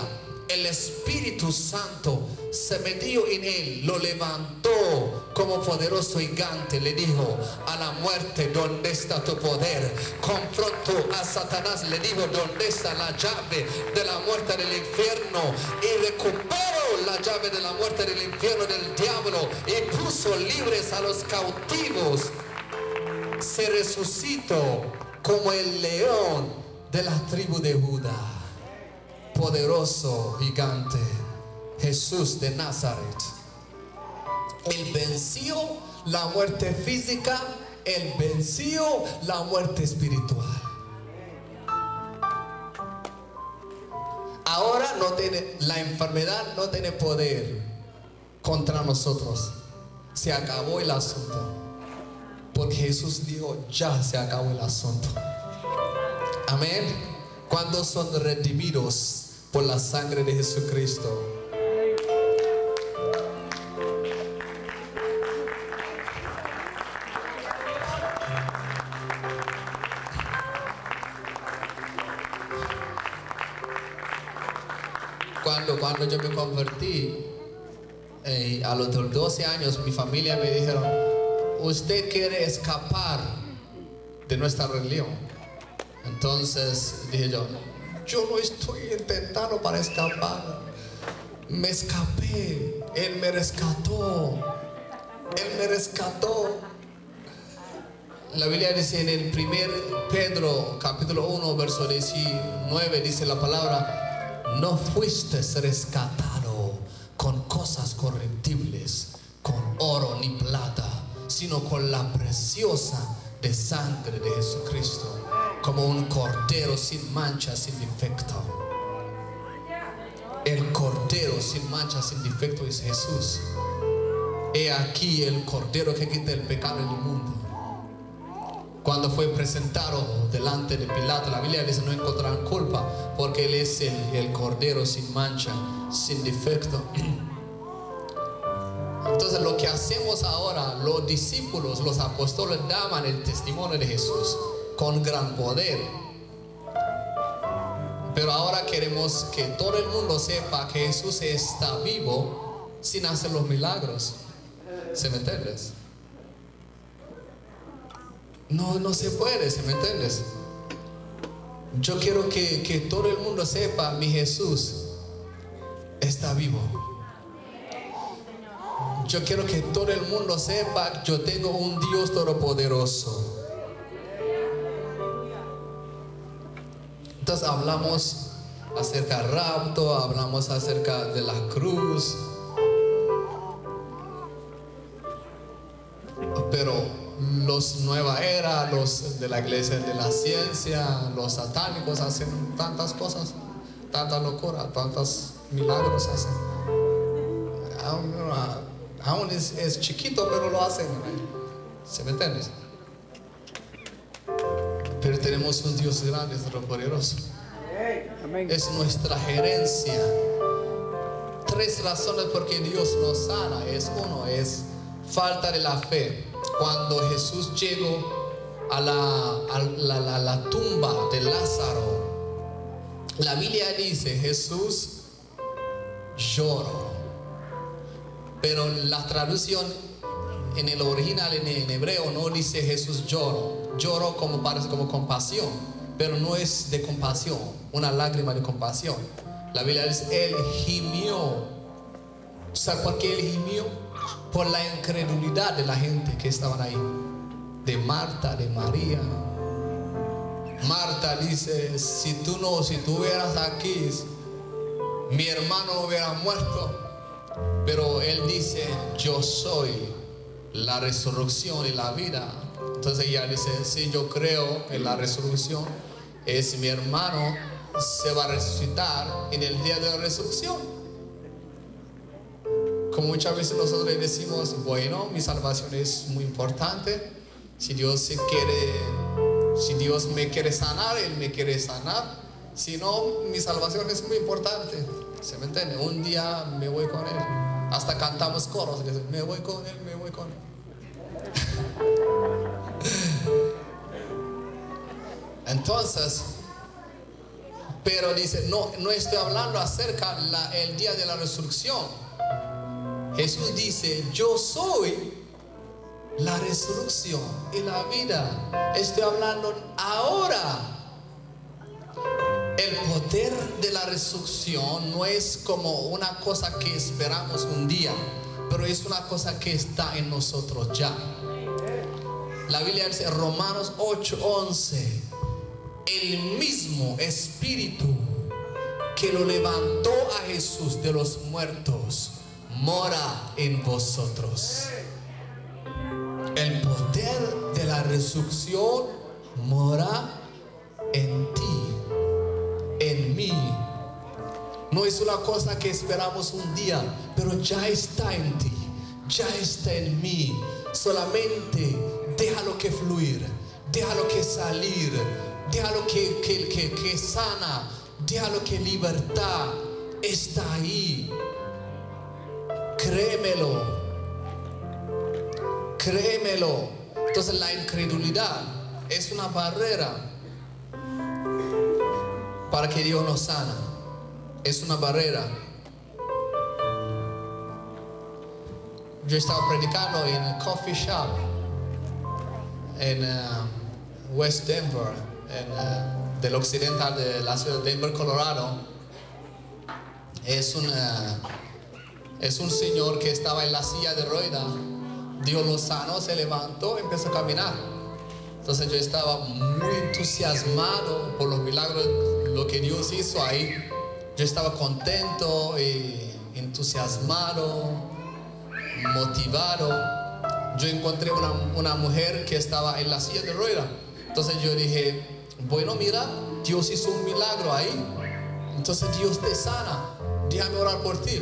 el Espíritu Santo se metió en él, lo levantó como poderoso gigante. Le dijo a la muerte, ¿dónde está tu poder? Confrontó a Satanás, le dijo, ¿dónde está la llave de la muerte del infierno? Y recuperó la llave de la muerte, del infierno, del diablo, y puso libres a los cautivos. Se resucitó como el león de la tribu de Judá. Poderoso gigante, Jesús de Nazaret. Él venció la muerte física, Él venció la muerte espiritual. Ahora no tiene, la enfermedad no tiene poder contra nosotros. Se acabó el asunto. Porque Jesús dijo, ya se acabó el asunto. Amén. Cuando son redimidos por la sangre de Jesucristo. Cuando yo me convertí, a los 12 años, mi familia me dijeron, usted quiere escapar de nuestra religión. Entonces dije yo no estoy intentando para escapar. Me escapé, Él me rescató. Él me rescató. La Biblia dice en el 1 Pedro capítulo 1 verso 19, dice la palabra, no fuiste rescatado con cosas corruptibles, con oro ni plata, sino con la preciosa de sangre de Jesucristo, como un cordero sin mancha, sin defecto. El cordero sin mancha, sin defecto es Jesús. He aquí el cordero que quita el pecado del mundo. Cuando fue presentado delante de Pilato, la Biblia dice no encontraron culpa, porque Él es el cordero sin mancha, sin defecto. Entonces lo que hacemos ahora, los discípulos, los apóstoles daban el testimonio de Jesús con gran poder. Pero ahora queremos que todo el mundo sepa que Jesús está vivo sin hacer los milagros. ¿Se me entiendes? No se puede, ¿se me entiendes? Yo quiero que todo el mundo sepa, mi Jesús está vivo. Yo quiero que todo el mundo sepa, yo tengo un Dios todopoderoso. Entonces hablamos acerca del rapto, hablamos acerca de la cruz. Pero los nueva era, los de la iglesia de la ciencia, los satánicos hacen tantas cosas, tanta locura, tantos milagros hacen. Aún es chiquito, pero lo hacen. ¿Se me entiendes? Pero tenemos un Dios grande, poderoso. Es nuestra herencia. 3 razones por qué Dios nos sana. Uno es falta de la fe. Cuando Jesús llegó a la tumba de Lázaro, la Biblia dice Jesús lloró. Pero la traducción en el original, en hebreo, no dice Jesús lloró. Lloró como parece como compasión, pero no es de compasión, una lágrima de compasión. La Biblia dice Él gimió. ¿Sabe por qué Él gimió? Por la incredulidad de la gente que estaban ahí, de Marta, de María. Marta dice, si tú hubieras aquí, mi hermano hubiera muerto. Pero Él dice, yo soy la resurrección y la vida. Entonces ella dice, si yo creo en la resurrección, es mi hermano se va a resucitar en el día de la resurrección. Como muchas veces nosotros le decimos, bueno, mi salvación es muy importante. Si Dios me quiere sanar, Él me quiere sanar. Si no, mi salvación es muy importante. ¿Se me entiende? Un día me voy con Él. Hasta cantamos coros. Me voy con Él, me voy con Él. Entonces, pero dice, no estoy hablando acerca el día de la resurrección. Jesús dice, yo soy la resurrección y la vida. Estoy hablando ahora. El poder de la resurrección no es como una cosa que esperamos un día, pero es una cosa que está en nosotros ya. La Biblia dice en Romanos 8:11, el mismo Espíritu que lo levantó a Jesús de los muertos mora en vosotros. El poder de la resurrección mora en ti, en mí. No es una cosa que esperamos un día, pero ya está en ti, ya está en mí. Solamente déjalo que fluir, déjalo que salir, déjalo que sana, déjalo que libertad está ahí. Créemelo, créemelo. Entonces la incredulidad es una barrera para que Dios nos sana. Es una barrera. Yo estaba predicando en un coffee shop en West Denver, del occidental de la ciudad de Denver, Colorado. Es un señor que estaba en la silla de ruedas. Dios lo sanó, se levantó y empezó a caminar. Entonces yo estaba muy entusiasmado por los milagros, lo que Dios hizo ahí. Yo estaba contento y entusiasmado, motivado. Yo encontré una mujer que estaba en la silla de ruedas. Entonces yo dije, bueno, mira, Dios hizo un milagro ahí. Entonces Dios te sana. Déjame orar por ti.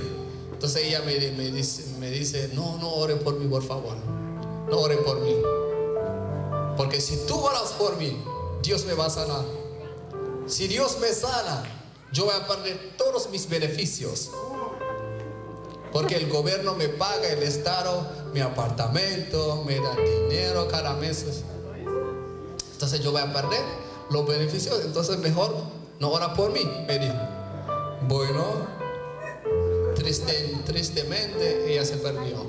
Entonces ella me dice, no ore por mí, por favor. No ore por mí. Porque si tú oras por mí, Dios me va a sanar. Si Dios me sana, yo voy a perder todos mis beneficios. Porque el gobierno me paga, el Estado, mi apartamento, me da dinero cada mes. Entonces yo voy a perder los beneficios. Entonces mejor no ora por mí, me dijo. Bueno, tristemente ella se perdió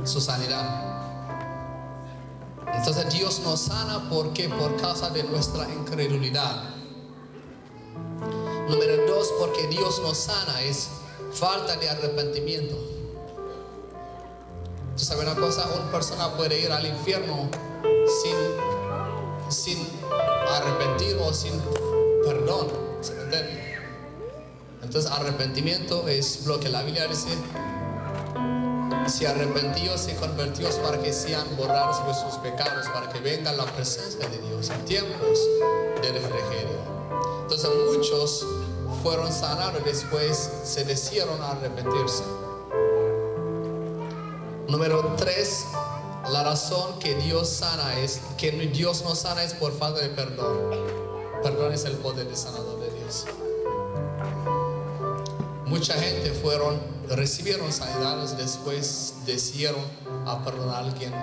su sanidad. Entonces Dios nos sana, ¿por qué? Por causa de nuestra incredulidad. Número 2, porque Dios nos sana es falta de arrepentimiento. ¿Tú sabes una cosa? Una persona puede ir al infierno sin arrepentir o sin perdón. ¿Se entiende? Entonces arrepentimiento es lo que la Biblia dice. Se arrepentió, se convirtió para que sean borrados de sus pecados, para que venga la presencia de Dios en tiempos de refrigerio. Entonces muchos fueron sanados y después se decidieron a arrepentirse. Número 3, la razón que Dios sana que Dios no sana es por falta de perdón. Perdón es el poder de sanador de Dios. Mucha gente recibieron sanidades, después decidieron a perdonar a alguien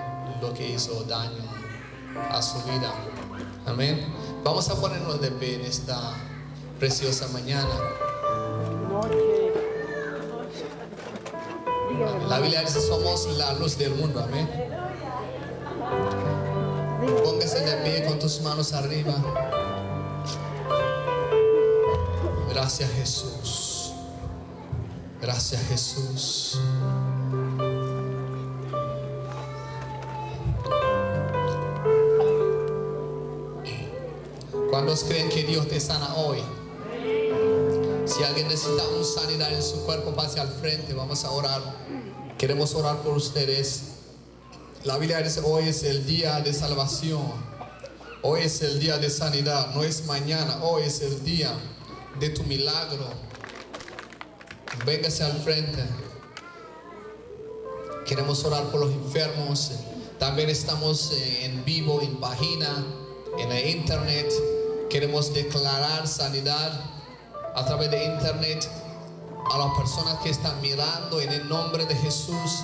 lo que hizo daño a su vida. Amén. Vamos a ponernos de pie en esta preciosa mañana. La Biblia dice, somos la luz del mundo. Amén. Póngase de pie con tus manos arriba. Gracias, Jesús. Gracias, Jesús. ¿Cuántos creen que Dios te sana hoy? Si alguien necesita una sanidad en su cuerpo, pase al frente. Vamos a orar. Queremos orar por ustedes. La Biblia dice, hoy es el día de salvación. Hoy es el día de sanidad. No es mañana. Hoy es el día de tu milagro. Véngase al frente. Queremos orar por los enfermos. También estamos en vivo, en página, en el internet. Queremos declarar sanidad a través de internet a las personas que están mirando en el nombre de Jesús,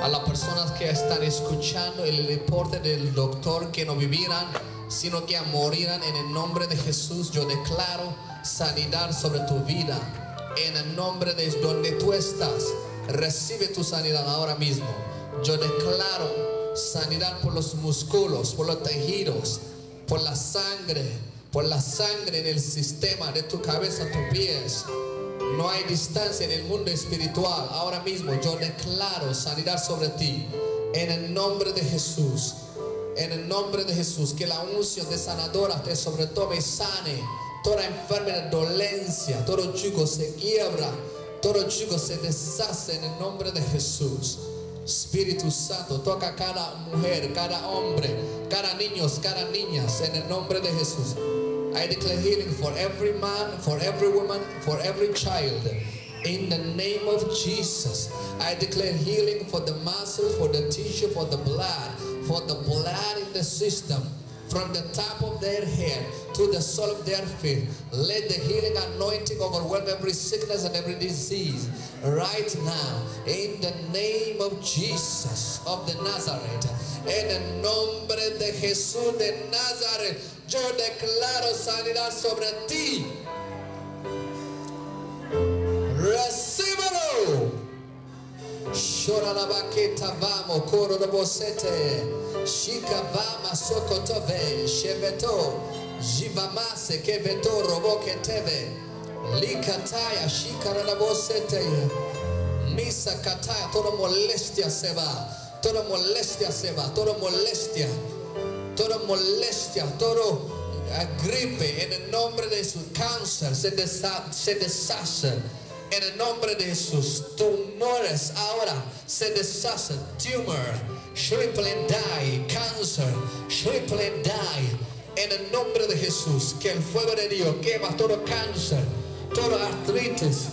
a las personas que están escuchando el reporte del doctor, que no vivirán sino que morirán en el nombre de Jesús. Yo declaro sanidad sobre tu vida en el nombre de donde tú estás. Recibe tu sanidad ahora mismo. Yo declaro sanidad por los músculos, por los tejidos, por la sangre, por la sangre en el sistema de tu cabeza a tus pies. No hay distancia en el mundo espiritual. Ahora mismo yo declaro sanidad sobre ti. En el nombre de Jesús. En el nombre de Jesús. Que la unción de sanadora te sobretome y sane. Toda enfermedad, dolencia, todo yugo se quiebra. Todo yugo se deshace en el nombre de Jesús. Espíritu Santo, toca a cada mujer, cada hombre, cada niño, cada niña, en el nombre de Jesús. I declare healing for every man, for every woman, for every child. In the name of Jesus. I declare healing for the muscles, for the tissue, for the blood in the system. From the top of their head to the sole of their feet. Let the healing anointing overwhelm every sickness and every disease. Right now, in the name of Jesus of the Nazareth. En el nombre de Jesús de Nazaret. Yo declaro sanidad sobre ti. Recíbelo. Shora la baqueta vamos, coro de bocete. Shika vama sokotove, shebeto, jivamase keveto robo keteve, likataya shikara na bosete, misa kataya, toda molestia se va, toda molestia se va, toda molestia, todo gripe en el nombre de su cáncer se deshace. En el nombre de Jesús, tumores ahora se deshacen. Tumor, shrivel and die. Cancer, shrivel and die. En el nombre de Jesús, que el fuego de Dios quema todo cáncer, todo artritis,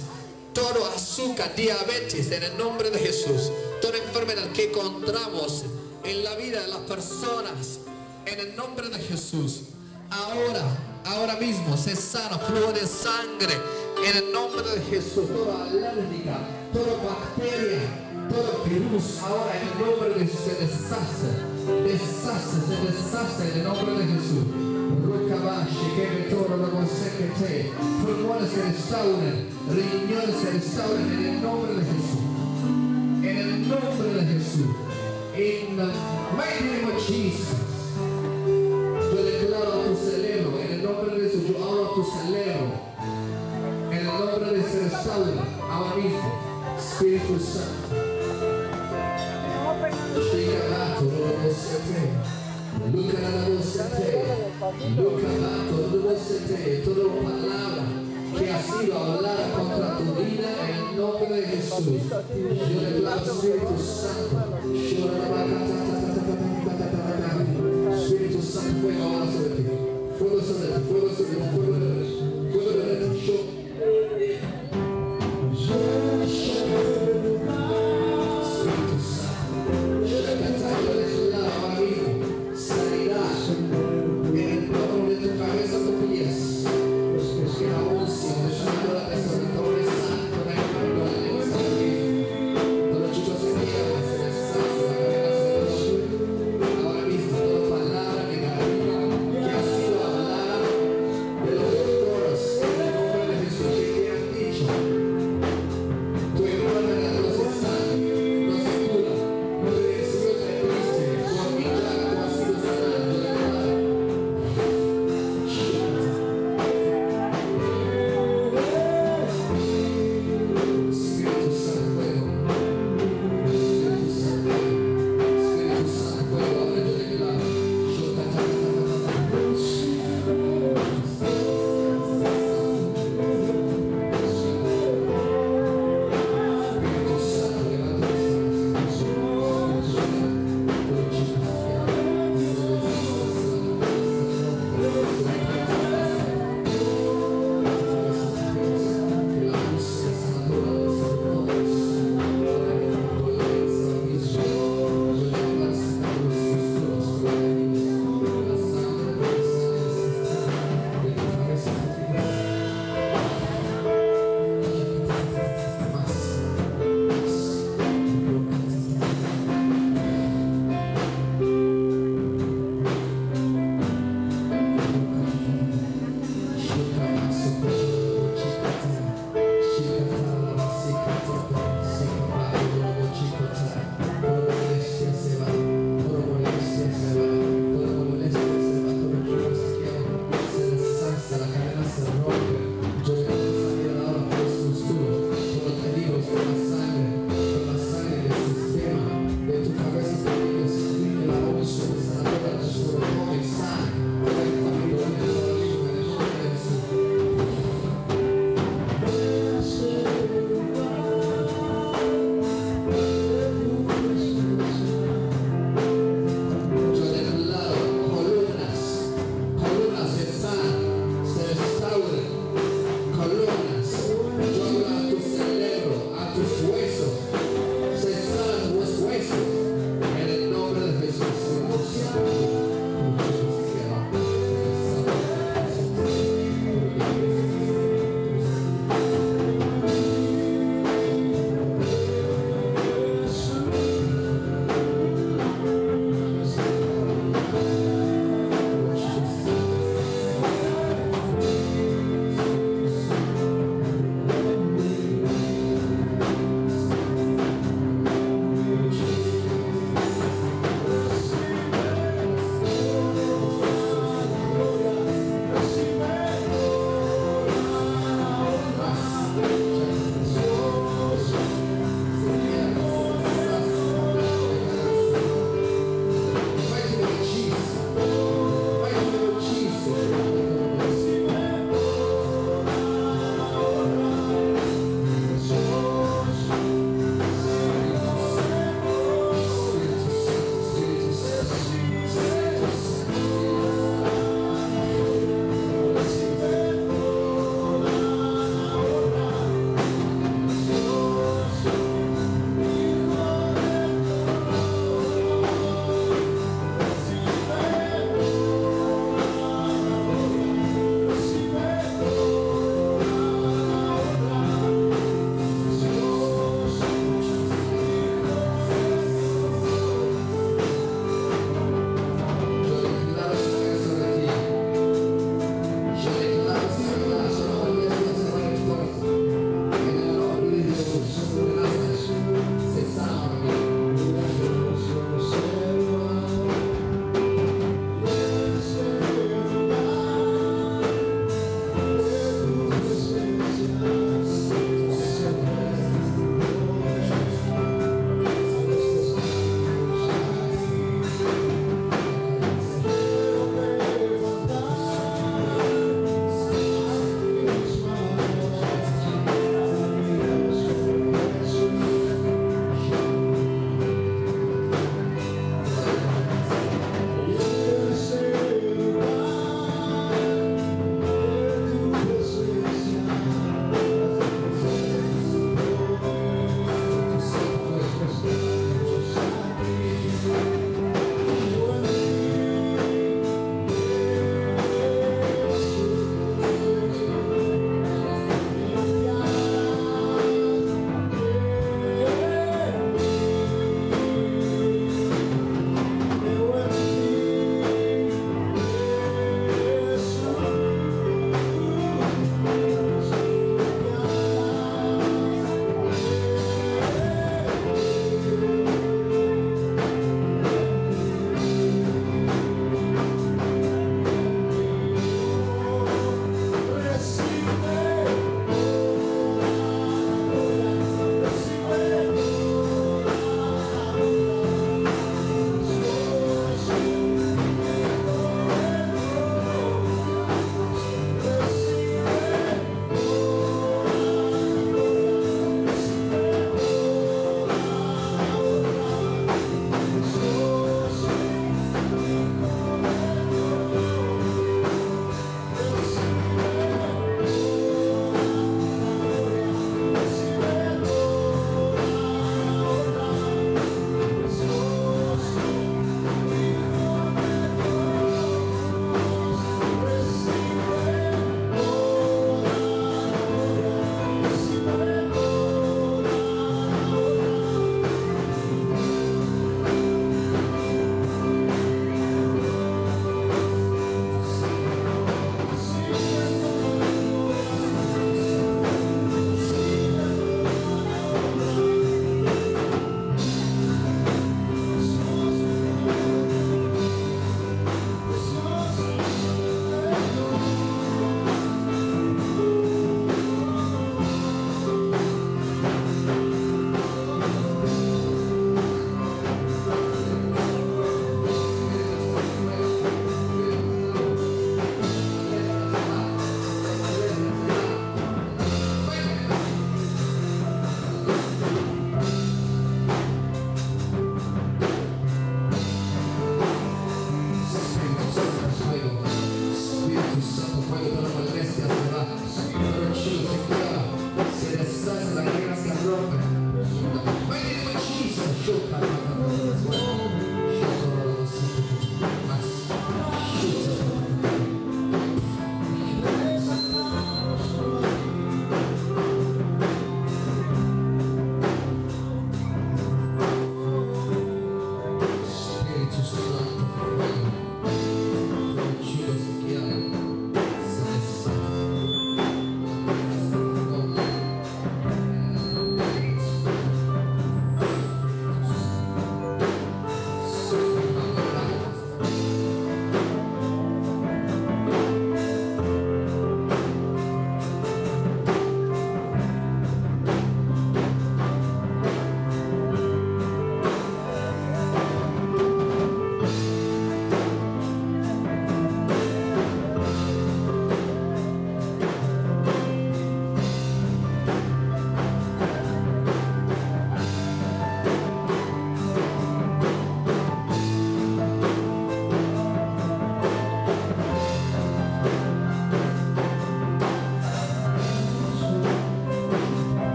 todo azúcar, diabetes. En el nombre de Jesús, toda enfermedad que encontramos en la vida de las personas. En el nombre de Jesús, ahora mismo se sana flujo de sangre. En el nombre de Jesús, toda alérgica, toda bacteria, todo virus, ahora en el nombre de Jesús se deshace en el nombre de Jesús. Pulmones se restauren, riñones se restauren en el nombre de Jesús. En el nombre de Jesús. In the mighty name of Jesus. Yo declaro a tu cerebro, en el nombre de Jesús, yo hablo a tu cerebro. En el nombre de se restaura ahora mismo, Espíritu Santo. Toda palabra que ha sido hablada contra tu vida en el nombre de Jesús. Yo declaro Espíritu Santo. Espíritu Santo, fuego ahora sobre ti. Fuego sobre ti, fuego sobre ti, fuego sobre ti. Fuego sobre ti.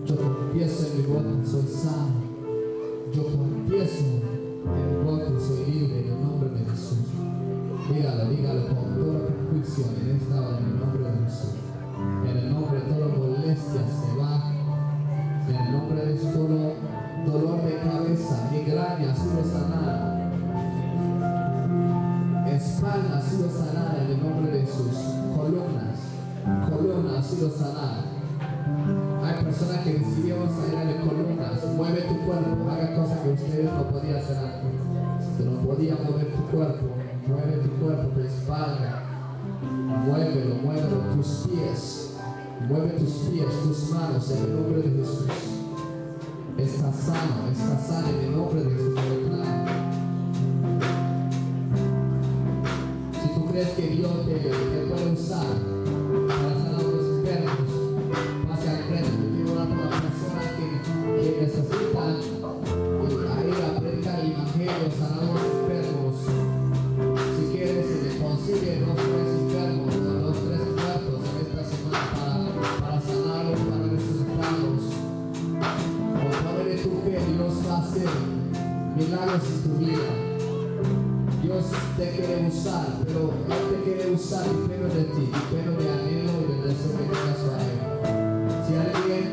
Yo confieso en mi boca, soy sano. Yo confieso en mi boca, soy libre en el nombre de Jesús. Dígalo, dígalo con toda convicción en esta hora, en el nombre de Jesús. En el nombre de toda molestia se va. En el nombre de todo dolor de cabeza, migraña ha sido sanada. Espalda ha sido sanada en el nombre de Jesús. Columna ha sido sanada. Hay personas que decidieron salir de columnas. Mueve tu cuerpo, haga cosas que ustedes no podían hacer antes. Tú no podías mover tu cuerpo. Mueve tu cuerpo, tu espalda. Muévelo, tus pies. Mueve tus pies, tus manos en el nombre de Jesús. Está sano en el nombre de Jesús. Si tú crees que Dios te puede usar para sanar los enfermos, pase al frente. Yo quiero hablar con las personas que necesitan ir a predicar el evangelio, sanar los enfermos. Si quieres, se le consigue 2 o 3 enfermos, 2 o 3 muertos en esta semana para sanarlos, para resucitarlos. Por poder de tu fe, Dios va a hacer milagros en tu vida. Dios te quiere usar, pero Él te quiere usar depende de ti, depende de anhelo y de deseo que tengas a Él. Si alguien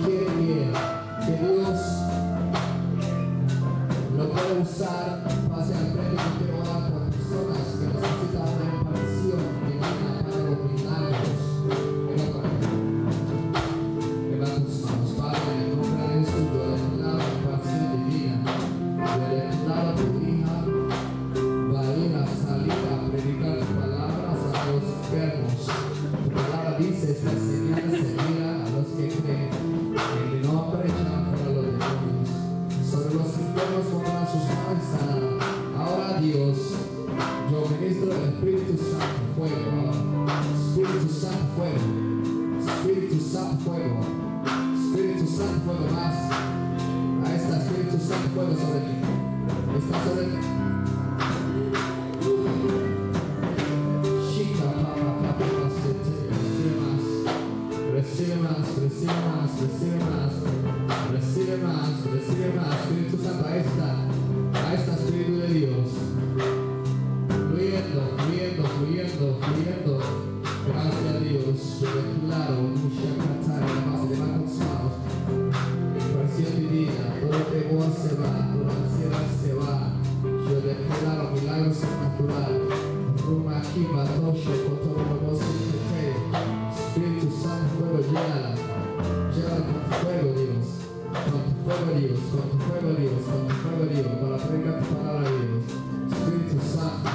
quiere que Dios lo puede usar, pase al frente. Yo quiero orar por personas que necesitan una impartición divina para los milagros. Venga para acá. Levanta tus manos, Padre, en el nombre de Jesús. Yo declaro impartición divina. Yo declaro a tu hija va a ir a salir a predicar tus palabras a los enfermos. Tu palabra dice: estas señales seguirán a los que creen. En mi nombre echan fuera los demonios. Sobre los enfermos pondrán sus manos y sanarán. Ahora, Dios, yo ministro el Espíritu Santo fuego. Espíritu Santo fuego. Espíritu Santo fuego. Espíritu Santo fuego más. Ahí está, Espíritu Santo fuego sobre ti. Está sobre ti. Recibe más. Espíritu Santo, ahí está Espíritu de Dios. Fluyendo. Gracias a Dios. Yo declaro mucha catara, más de manos. Impartición divina, todo temor se va, toda ansiedad se va. Yo declaro milagros sobrenatural. Ruma aquí, batoshe, con todo lo que se. Espíritu Santo, fuego, llévala con tu fuego, Dios. Con tu fuego, Dios. Para predicar tu palabra, Dios. Espíritu Santo.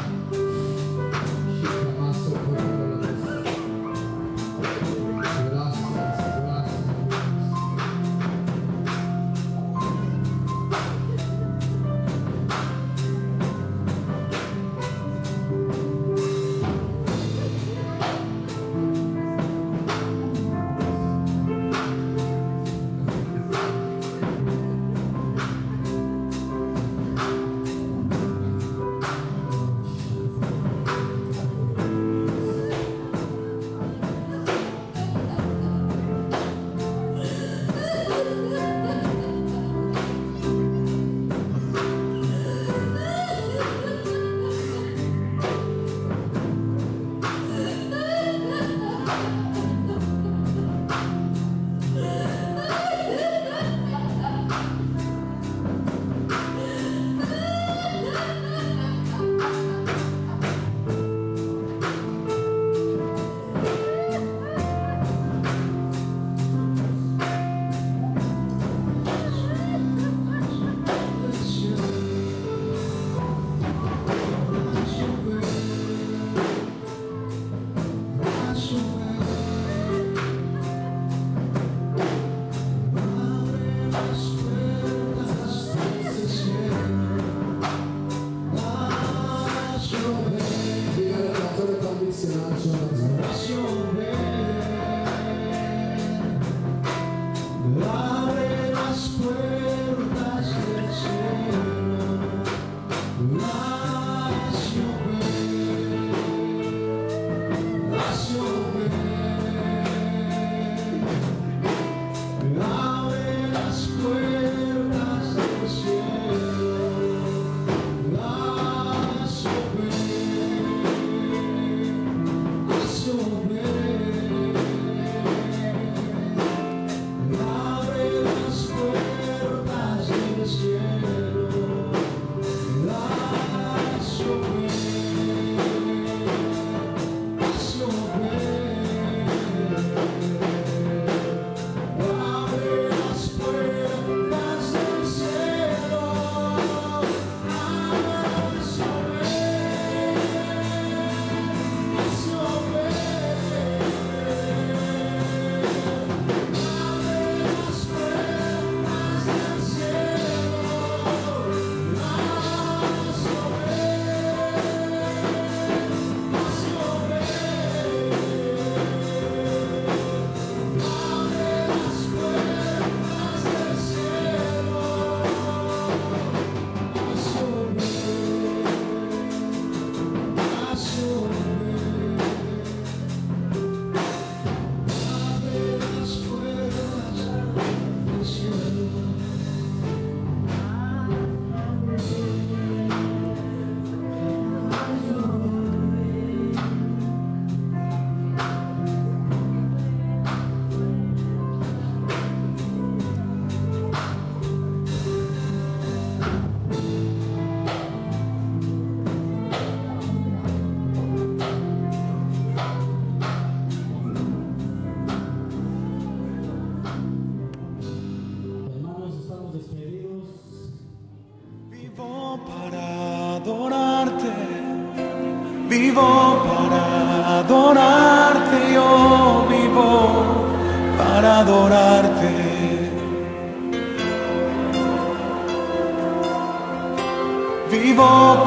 Vivo para adorarte, yo vivo para adorarte. Vivo